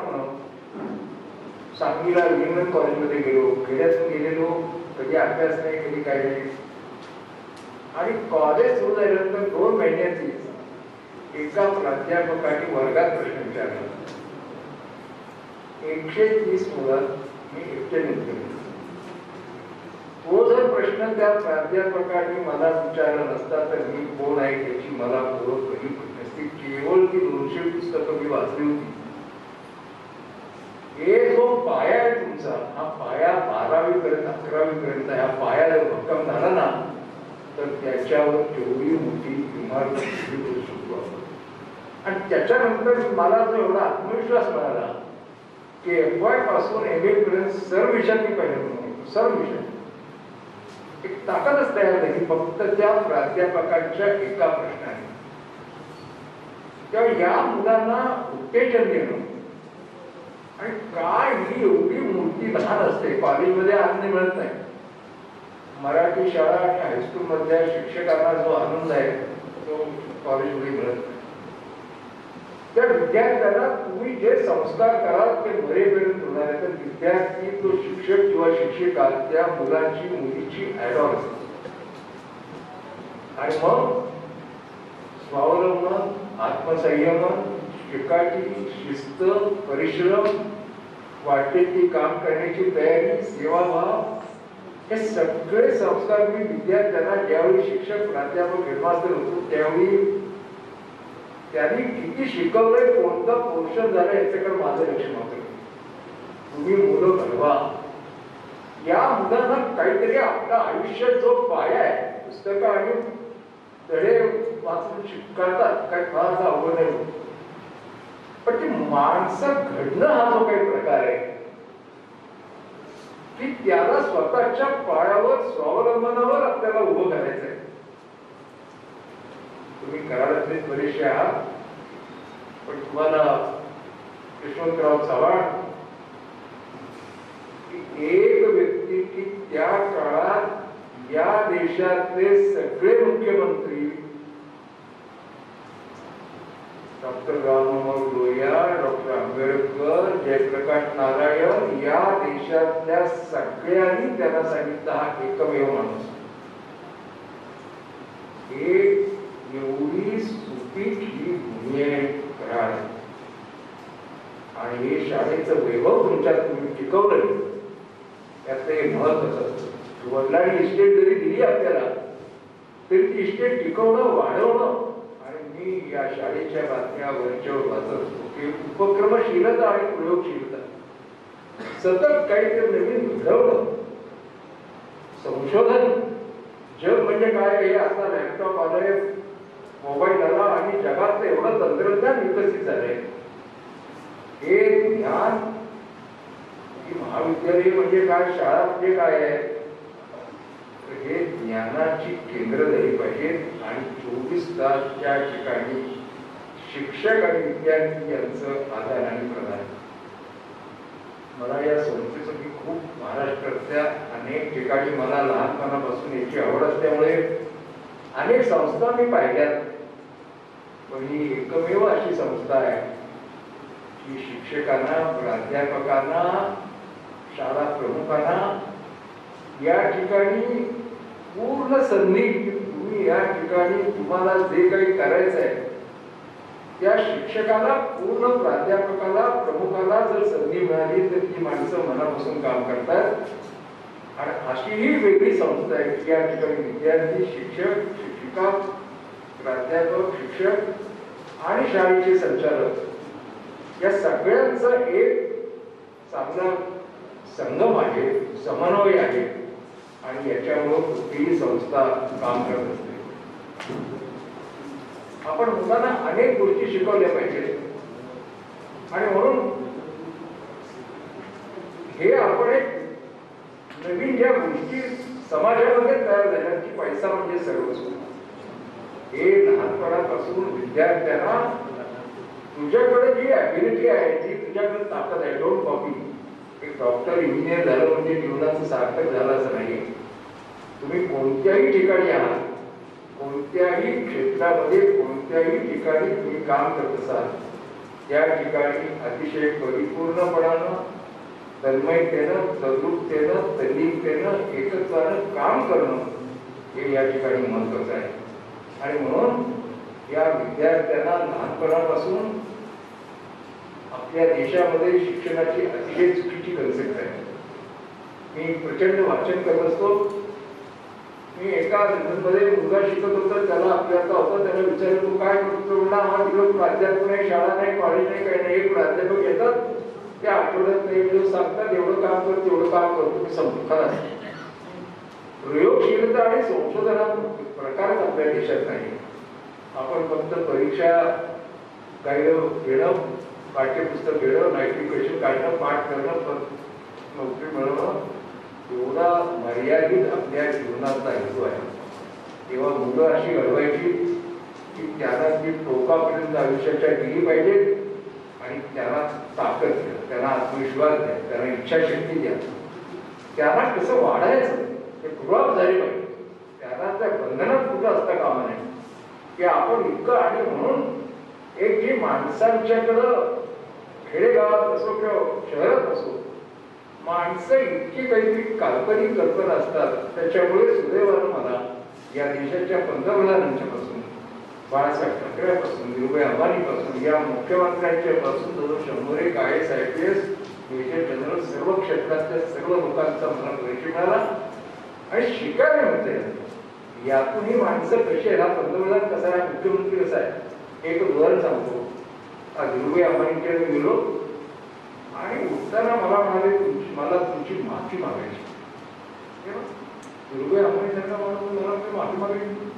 सांगलीला विलिंगडन कॉलेजमध्ये गेलो, खेड्यातून गेलेलो, कधी अभ्यास नाही, कधी काही नाही. आणि कॉलेज सुरू झाल्यानंतर 2 महिन्याचीच एका प्राध्यापकाने वर्गात प्रश्न विचारला. 130 मुलं मी एकट्याने उत्तर दिलं. तो जर प्रश्न त्या प्राध्यापकाने मला विचारला नसता तर मी कोण आहे त्याची मला ओळख कधी पडली नसती. केवळ ती 200 पुस्तकं मी वाचली होती. हे जो पाया आहे तुमचा, हा पाया 12वी पर्यंत 11वी पर्यंत हा पाया जर भक्कम झाला ना तर त्याच्यावर तेवढी मोठी इमारत करू शकतो आपण. आणि त्याच्यानंतर मला जो एवढा आत्मविश्वास मिळाला की FY पासून MA पर्यंत सर्व विषयांनी पाहिजे, सर्व विषय एक ताकदच तयार झाली फक्त त्या प्राध्यापकांच्या एका प्रश्नाने. तेव्हा या मुलांना उत्तेजन देणं आणि काय ही एवढी मूर्ती लहान असते, कॉलेजमध्ये आनंद मिळत नाही. मराठी शाळा आणि हायस्कूल मधल्या शिक्षकांना जो आनंद आहे तो कॉलेजमध्ये मिळत नाही. त्या विद्यार्थ्यांना तुम्ही जे संस्कार कराल ते मरेपर्यंत होणार आहे. तर विद्यार्थी तो शिक्षक किंवा शिक्षिका त्या मुलाची मुलीची ऍडॉन असते. आणि मग स्वावलंबन, आत्मसंयमन, शिकायची शिस्त, परिश्रम, वाटेल ती काम करण्याची तयारी, सेवाभाव, हे सगळे संस्कार मी विद्यार्थ्यांना ज्यावेळी शिक्षक प्राध्यापक हेडमास्टर होतो त्यावेळी त्यांनी किती शिकवलंय, कोणतं पोर्शन झालं याच्याकडे माझं लक्ष नव्हतं. तुम्ही मुलं घडवा, या मुलांना काहीतरी आपलं आयुष्यात जो पाया आहे, पुस्तकं आणि धडे वाचून करतात, काय फार अवघड नाही. म्हणजे माणसं घडणं हा जो काही प्रकार आहे की त्याला स्वतःच्या पायावर स्वावलंबनावर आपल्याला उभं करायचं आहे. तुम्ही कराडातले बरेचसे आहात, पण तुम्हाला यशवंतराव चव्हाण एक व्यक्ती की त्या काळात या देशातले सगळे मुख्यमंत्री डॉक्टर राममोहन लोहिया, डॉक्टर आंबेडकर, जयप्रकाश नारायण या देशातल्या सगळ्यांनी त्यांना सांगितलं हा एकमेव माणूस एवढी सुपीक ही भूमी आहे कराड आणि हे शाळेचं वैभव तुमच्यात तुम्ही टिकवलं त्याचं हे महत्वाचं. वडिलांनी इस्टेट जरी दिली आपल्याला तरी ती इस्टेट टिकवणं वाढवणं. आणि मी या शाळेच्या बातम्या वरच्यावर वाचत असतो की उपक्रमशीलता आणि प्रयोगशीलता सतत काहीतरी नवीन घडवणं. संशोधन जग म्हणजे काय हे आता लॅपटॉप आलंय, मोबाईल आला आणि जगातलं एवढं तंत्रज्ञान विकसित झालंय. हे ज्ञान महाविद्यालय म्हणजे काय, शाळा म्हणजे काय आहे, हे ज्ञानाची केंद्र झाली पाहिजेत आणि 24 तास त्या ठिकाणी शिक्षक आणि विद्यार्थी यांचं आधार आणि प्रदान. मला या संस्थेचं मी खूप महाराष्ट्रातल्या अनेक ठिकाणी मला लहानपणापासून याची आवड असल्यामुळे अनेक संस्था मी पाहिल्यात, पण ही एकमेव अशी संस्था आहे की शिक्षकांना, प्राध्यापकांना, शाळा प्रमुखांना या ठिकाणी पूर्ण संधी, तुम्ही या ठिकाणी तुम्हाला जे काही करायचं आहे त्या शिक्षकाला, पूर्ण प्राध्यापकाला, प्रमुखाला जर संधी मिळाली तर ती माणसं मनापासून काम करतात. आणि अशी ही वेगळी संस्था आहे की या ठिकाणी विद्यार्थी, शिक्षक, शिक्षिका, प्राध्यापक, शिक्षक आणि शाळेचे संचालक या सगळ्यांचं एक चांगला संगम आहे, समन्वय आहे आणि याच्यामुळे कुठलीही संस्था काम करत असते. आपण मुलांना अनेक गोष्टी शिकवल्या पाहिजेत आणि म्हणून हे आपण एक नवीन ज्या गोष्टी समाजामध्ये तयार झाल्याची पैसा म्हणजे सर्वस्व. हे लहानपणापासून विद्यार्थ्यांना तुझ्याकडे जी ॲबिलिटी आहे, जी तुझ्याकडे ताकद आहे, डोंट कॉपी. एक डॉक्टर, इंजिनियर झालं म्हणजे जीवनाचं सार्थक झालं असं नाही. तुम्ही कोणत्याही ठिकाणी आहात, कोणत्याही क्षेत्रामध्ये, कोणत्याही ठिकाणी तुम्ही काम करत असाल त्या ठिकाणी अतिशय परिपूर्णपणानं, तन्मयतेनं, तद्रुपतेनं, तल्लीनतेनं, एकत्वानं काम करणं हे या ठिकाणी महत्वाचं आहे. आणि म्हणून या विद्यार्थ्यांना लहानपणापासून आपल्या देशामध्ये शिक्षणाची अतिशय चुकीची कन्सेप्ट आहे. मी प्रचंड वाचन करत असतो. मी एका मध्ये मुलगा शिकत होता, त्याला अभ्यासा होता, त्याला विचारलं तू काय करतो, हा तिकडं प्राध्यापक नाही, शाळा नाही, कॉलेज नाही, काही नाही. एक प्राध्यापक येतात, ते आठवड्यात नाही दिवस सांगतात एवढं काम करतो, एवढं काम करतो, मी संपणार. प्रयोगशीलता आणि संशोधना प्रकारच आपल्या देशात नाही. आपण फक्त परीक्षा घेणं, पाठ्यपुस्तक घेणं, नोटिफिकेशन काढणं, पाठ करणं, नोकरी मिळवणं एवढा मर्यादित आपल्या जीवनाचा हेतू आहे. तेव्हा मुलं अशी घडवायची की त्यांना ती टोकापर्यंत आयुष्याच्या गेली पाहिजे आणि त्यांना ताकद द्या, त्यांना आत्मविश्वास द्या, त्यांना इच्छाशक्ती द्या. त्यांना कसं वाढायचं ते ग्रोअप झाले पाहिजे. त्यांना त्या बंधनात कुठं असता कामा नाही की आपण इतकं. आणि म्हणून एक जी माणसांच्याकडं खेडेगावात असो किंवा शहरात असो माणसं इतकी काहीतरी काल्पनिक कल्पना असतात. त्याच्यामुळे सुदैवानं मला या देशाच्या पंतप्रधानांच्या पासून, बाळासाहेब ठाकरेपासून, धीरूभाई अंबानीपासून, या मुख्यमंत्र्यांच्या पासून जवळ 100 IAS IPS मेजर जनरल सर्व क्षेत्रातल्या सर्व लोकांचा मला परिचय मिळाला आणि शिकायला मिळते यातून ही माणसं कशी आहे, हा पंतप्रधान कसा आहे, मुख्यमंत्री कसा आहे. एक उदाहरण सांगतो. धीरूभाई अंबानींच्या मी गेलो आणि उठताना मला म्हणाले मला तुमची माफी मागायची. धीरूभाई अंबानी त्यांना मला माफी मागायची.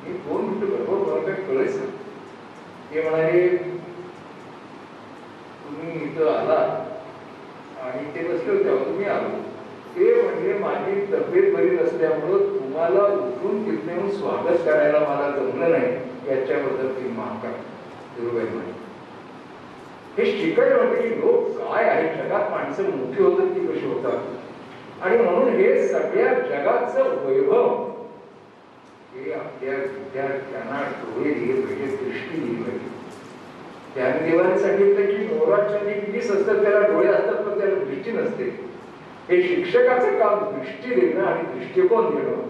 मी 2 मिनिटं बरोबर मला काही कळायचं. ते म्हणाले ते बसले होते तेव्हा तुम्ही आलो. ते म्हणजे माझी तब्येत बरी नसल्यामुळं तुम्हाला उठून तिथे येऊन स्वागत करायला मला जमलं नाही, याच्याबद्दल ती माफ करा. दुर्बाई म्हणे हे शिकायला होते की लोक काय आहे जगात, माणसं मोठी होतात ती कशी होतात, आणि म्हणून हे सगळ्या जगाचं वैभव हे आपल्या विद्यार्थ्यांना डोळे दिले पाहिजे, दृष्टी दिली पाहिजे. ज्ञानदेवाने सांगितलं की मोराच्या वीस असतात त्याला डोळे असतात पण त्याला दृष्टी नसते. हे शिक्षकाचं काम दृष्टी देणं आणि दृष्टिकोन देणं,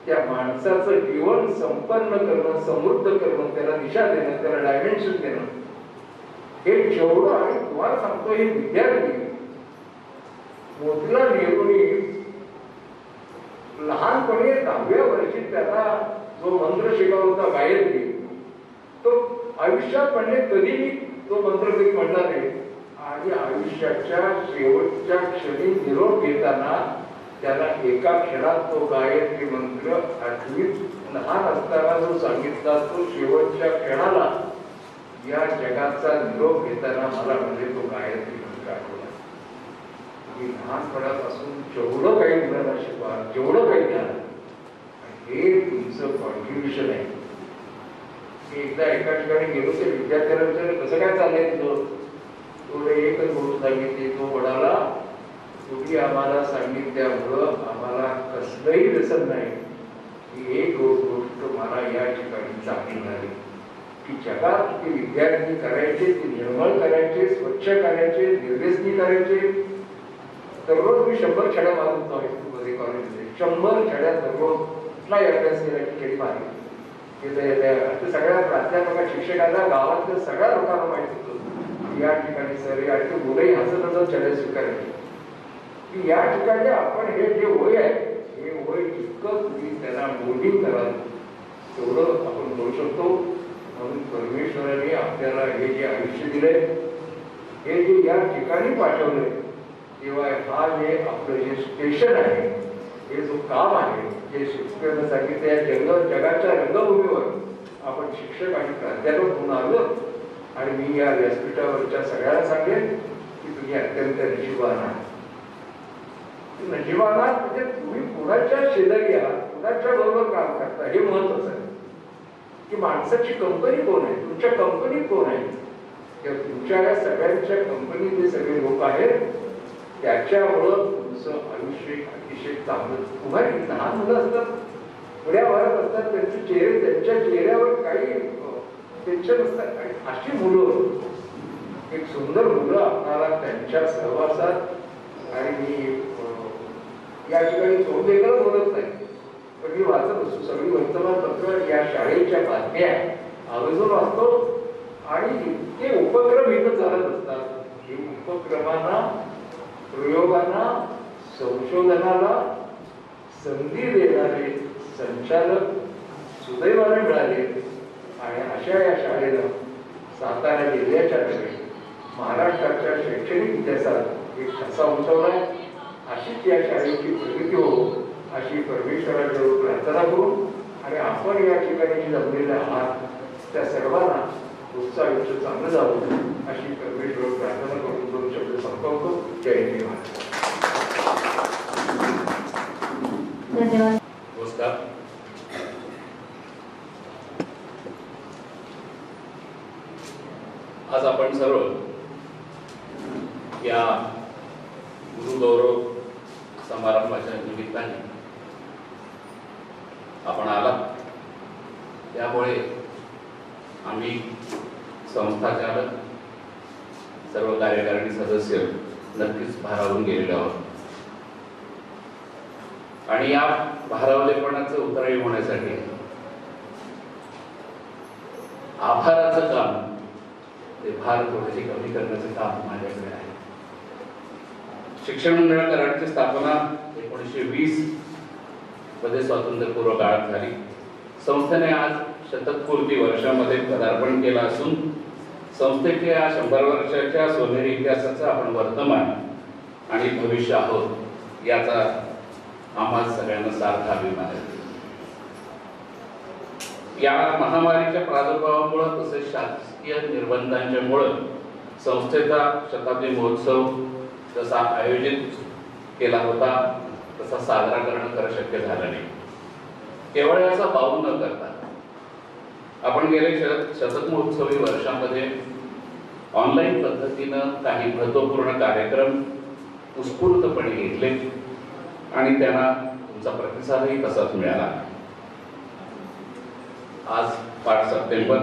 त्या माणसाचं जीवन संपन्न करणं, समृद्ध करणं, त्याला दिशा देणं, त्याला डायमेन्शन देणं, हे जेवढं. आणि तुम्हाला सांगतो हे विद्यार्थी मोतीलाल नेहरूंनी लहानपणी 10व्या वर्षी त्याला जो मंत्र शिकवला होता गायत्री, तो आयुष्यात म्हणजे कधीही तो मंत्र कधी म्हणला नाही. आणि आयुष्याच्या शेवटच्या क्षणी निरोप घेताना त्याला एका क्षणात तो गायत्री मंत्र आठवीत लहान असताना जो सांगितला, तो शेवटच्या क्षणाला या जगाचा निरोप घेताना मला म्हणजे तो गायत्री मंत्र आठवला. लहानपणापासून जेवढं काही मुलांना शिकवा, जेवढं काही द्या, हे तुमचं कॉन्ट्रीब्युशन आहे. मी एकदा एका ठिकाणी गेलो, ते विद्यार्थ्याला विचारलं कसं काय चाललंय तुझं, थोडं एकच गोष्ट सांगितली. तो म्हणाला तुम्ही आम्हाला सांगितल्यामुळं आम्हाला कसलंही दिसत नाही की एक गोष्ट मला या ठिकाणी चांगली झाली की जगात ते विद्यार्थी करायचे, ते निर्मळ करायचे, स्वच्छ करायचे, निर्व्यसनी करायचे. दररोज मी 100 छड्या मारत होतो हायस्कूलमध्ये, कॉलेजमध्ये 100 छड्या दररोज. कुठलाही अभ्यास केला की छडी मारली. सगळ्या प्राध्यापका, शिक्षकांना, गावातल्या सगळ्या लोकांना माहिती होतं या ठिकाणी सर, आणि ते मुलंही हसत हसत छड्या स्वीकारायचे की या ठिकाणी आपण हे जे वय आहे, हे वय जितकं तुम्ही त्यांना मोल्डिंग कराल तेवढं आपण करू शकतो. म्हणून परमेश्वराने आपल्याला हे जे आयुष्य दिलंय, हे जे या ठिकाणी पाठवलंय, तेव्हा हा जे आपलं जे स्टेशन आहे, हे जो काम आहे, जे शिक्षकांना सांगितलं या जगाच्या रंगभूमीवर आपण शिक्षक आणि प्राध्यापक म्हणून आलो. आणि मी या व्यासपीठावरच्या सगळ्यांना सांगेन की तुम्ही अत्यंत नशिबान आहात. नशिबान आहात म्हणजे तुम्ही कुणाच्या शेजारी आहात, कुणाच्या बरोबर काम करता, हे महत्वाचं आहे. की माणसाची कंपनी कोण आहे, तुमच्या कंपनीत कोण आहे, किंवा तुमच्या या सगळ्यांच्या कंपनीत जे सगळे लोक आहेत, त्याच्यामुळं तुमचं आयुष्य अतिशय चांगलं. तुम्हाला लहान मुलं असतात, पुढ्या वारत असतात, त्यांचे चेहरे, त्यांच्या चेहऱ्यावर काही टेन्शन असतात. आणि अशी मुलं, एक सुंदर मुलं आपल्याला त्यांच्या सहवासात, आणि मी या ठिकाणी तोंड वेगळं बोलत नाही, पण मी वाचत असतो सगळी वर्तमानपत्र, या शाळेच्या बातम्या आवर्जून वाचतो. आणि इतके उपक्रम इथं चालत असतात. हे उपक्रमांना, प्रयोगांना, संशोधनाला संधी देणारे संचालक सुदैवाने मिळाले. आणि अशा या शाळेनं सातारा जिल्ह्याच्या नव्हे, महाराष्ट्राच्या शैक्षणिक इतिहासात एक ठसा उमटवलाय. अशीच या शाळेची प्रगती हो, अशी परमेश्वराजवळ प्रार्थना करू. आणि आपण या ठिकाणी जमलेले आहात त्या सर्वांना पुढचं आयुष्य चांगलं जावं, अशी परमेश्वर प्रार्थना करून 2 शब्द संपवतो. जय देवा. धन्यवाद. नमस्कार. आज आपण सर्व या गुरुगौरव समारंभाच्या निमित्ताने आपण आलात. त्यामुळे आम्ही संस्था चालक, सर्व कार्यकारिणी सदस्य नक्कीच भारावून गेलेलो आहोत. आणि या भारावलेपणाचं उतराई होण्यासाठी आभाराचं काम, ते भार थोडेसे कमी करण्याचं काम माझ्याकडे आहे. शिक्षण मंडळ कराडची स्थापना 1920 मध्ये स्वातंत्र्यपूर्व काळात झाली. संस्थेने आज शतकपूर्ती वर्षामध्ये पदार्पण केलं असून संस्थेच्या 100 वर्षाच्या सोनेरी इतिहासाचं आपण वर्तमान आणि भविष्य आहोत, याचा आम्हा सगळ्यांना सार्थ अभिमान आहे. या महामारीच्या प्रादुर्भावामुळे तसेच शासकीय निर्बंधांच्यामुळे संस्थेचा शताब्दी महोत्सव जसा आयोजित केला होता तसा साजरा करणं खरं शक्य झालं नाही. केवळ याचा पाऊल न करता आपण गेले शतक महोत्सवी वर्षामध्ये ऑनलाईन पद्धतीनं काही महत्त्वपूर्ण कार्यक्रम उत्स्फूर्तपणे घेतले आणि त्यांना तुमचा प्रतिसादही तसाच मिळाला. आज 5 सप्टेंबर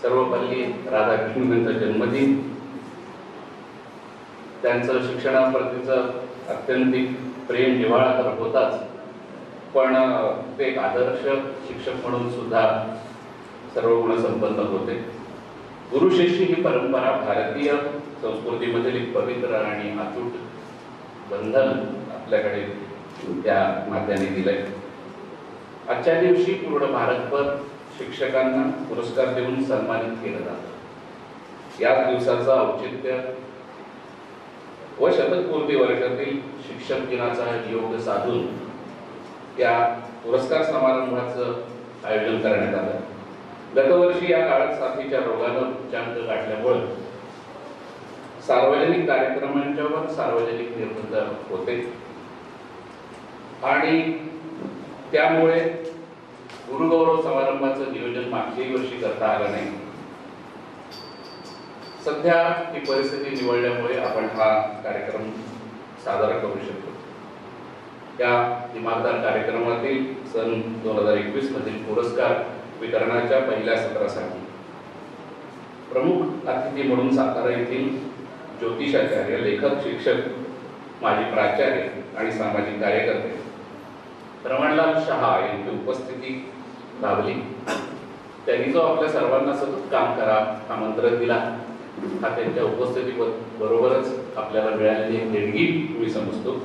सर्वपल्ली राधाकृष्णनचा जन्मदिन. त्यांचं शिक्षणाप्रतीचं अत्यंतिक प्रेम जिव्हाळा तर होताच, पण ते एक आदर्श शिक्षक म्हणून सुद्धा सर्व गुणसंपन्न होते. गुरु शिष्य ही परंपरा भारतीय संस्कृतीमधील एक पवित्र आणि अतूट बंधन आपल्याकडे त्या नात्याने दिलंय. आजच्या दिवशी पूर्ण भारतभर शिक्षकांना पुरस्कार देऊन सन्मानित केलं जातं. याच दिवसाचं औचित्य व शतकपूर्ती वर्षातील शिक्षक दिनाचा योग साधून या पुरस्कार समारंभाचं आयोजन करण्यात आलं. गतवर्षी या काळात साथीच्या रोगानं उच्चांक गाठल्यामुळे सार्वजनिक कार्यक्रमांच्यावर सार्वजनिक निर्बंध होते आणि त्यामुळे गुरुगौरव समारंभाचं नियोजन मागच्याही वर्षी करता आलं नाही. सध्या ही परिस्थिती निवडल्यामुळे आपण हा कार्यक्रम साजरा करू शकतो. या दिमागदार कार्यक्रमातील सन 2021 मधील पुरस्कार वितरणाच्या पहिल्या सत्रासाठी प्रमुख अतिथी म्हणून सातारा येथील ज्योतिषाचार्य, लेखक, शिक्षक, माजी प्राचार्य आणि सामाजिक कार्यकर्ते रमणलाल शहा यांची उपस्थिती लाभली. त्यांनी जो आपल्या सर्वांना सतत काम करा हा मंत्र दिला, हा त्यांच्या उपस्थिती बरोबरच आपल्याला मिळालेली एक देणगी मी समजतो.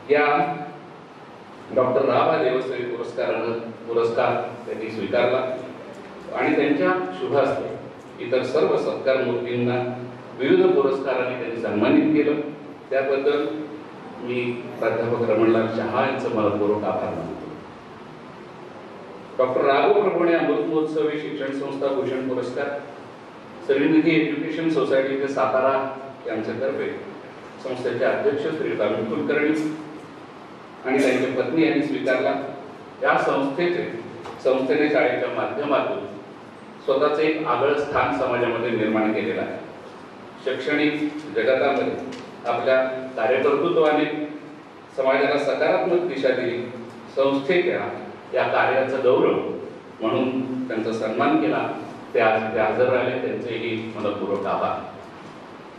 या डॉक्टर राभा देवस्वी पुरस्कार त्यांनी स्वीकारला आणि त्यांच्या शुभ हस्ते इतर सर्व सत्कार मूर्तींना विविध पुरस्कारांनी त्यांनी सन्मानित केलं. त्याबद्दल मी प्राध्यापक रमणलाल शहा यांचं मनपूर्वक आभार मानतो. डॉक्टर राघव प्रभुणे अमृत महोत्सवी शिक्षण संस्था भूषण पुरस्कार श्रीनिधी एज्युकेशन सोसायटी सातारा यांच्यातर्फे संस्थेचे अध्यक्ष श्री अमित कुलकर्णी आणि त्यांच्या पत्नी यांनी स्वीकारला. या संस्थेने शाळेच्या माध्यमातून स्वतःचं एक आगळं स्थान समाजामध्ये निर्माण केलेलं आहे. शैक्षणिक जगतामध्ये आपल्या कार्यकर्तृत्वाने समाजाला सकारात्मक दिशा दिली. संस्थेच्या या कार्याचा गौरव म्हणून त्यांचा सन्मान केला. ते आज इथे हजर राहिले, त्यांचेही मनपूर्वक आभार.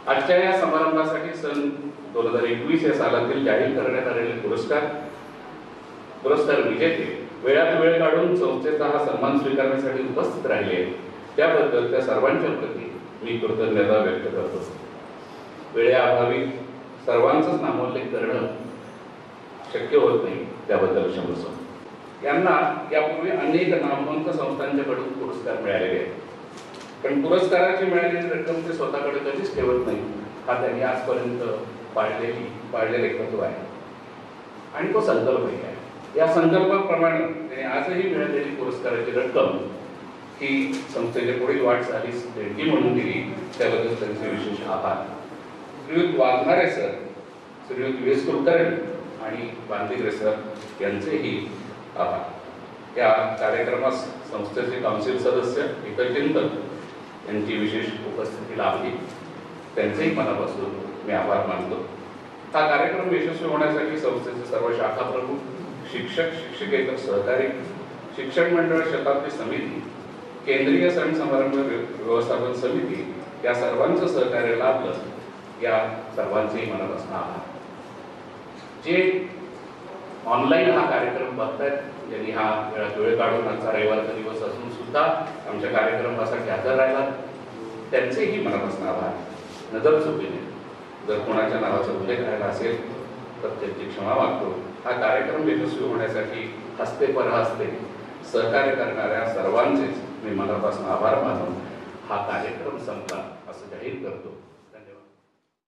आजच्या या समारंभासाठी सन 2021 या सालातील जाहीर करण्यात आलेले पुरस्कार विजेते वेळात वेळ काढून संस्थेचा हा सन्मान स्वीकारण्यासाठी उपस्थित राहिले, त्याबद्दल त्या सर्वांच्या प्रती मी कृतज्ञता व्यक्त करतो. वेळेअभावी सर्वांचंच नामोल्लेख करणं शक्य होत नाही, त्याबद्दल क्षमस्व. यांना यापूर्वी अनेक नामवंत संस्थांच्याकडून पुरस्कार मिळालेले आहेत, पण पुरस्काराची मिळालेली रक्कम ते स्वतःकडे कधीच ठेवत नाही. हा त्यांनी आजपर्यंत पाळलेले तत्व आहे आणि तो संकल्पही आहे. या संकल्पाप्रमाणे त्याने आजही मिळालेली पुरस्काराची रक्कम ही संस्थेच्या पुढील वाटचालीस देणगी म्हणून दिली, त्याबद्दल त्यांचे विशेष आभार. श्रीयुत वाघमारे सर, श्रीयुत व्ही.एस. कुलकर्णी आणि बांदिगरे सर यांचेही आभार. या कार्यक्रमास संस्थेचे काउन्सिल सदस्य, इतर चिंतक यांची विशेष उपस्थिती लाभली, त्यांचेही मनापासून मी आभार मानतो. हा कार्यक्रम यशस्वी होण्यासाठी संस्थेचे सर्व शाखा प्रमुख, शिक्षक, शिक्षकेतर सहकारी, शिक्षण मंडळ, शताब्दी समिती, केंद्रीय सण समारंभ व्यवस्थापन समिती या सर्वांचं सहकार्य लाभलं. या सर्वांचेही मनापासून आभार. जे ऑनलाईन हा कार्यक्रम बघतायत, ज्यांनी हा वेळात वेळ काढून आजचा रविवारचा दिवस असून सुद्धा आमच्या कार्यक्रमासाठी हजर राहिला, त्यांचेही मनापासून आभार. नजर चुकीने जर कोणाच्या नावाचा उल्लेख राहिला असेल तर त्यांची क्षमा मागतो. हा कार्यक्रम यशस्वी होण्यासाठी हस्ते परहस्ते सहकार्य करणाऱ्या सर्वांचेच मी मनापासून आभार मानून हा कार्यक्रम संपला असं जाहीर करतो.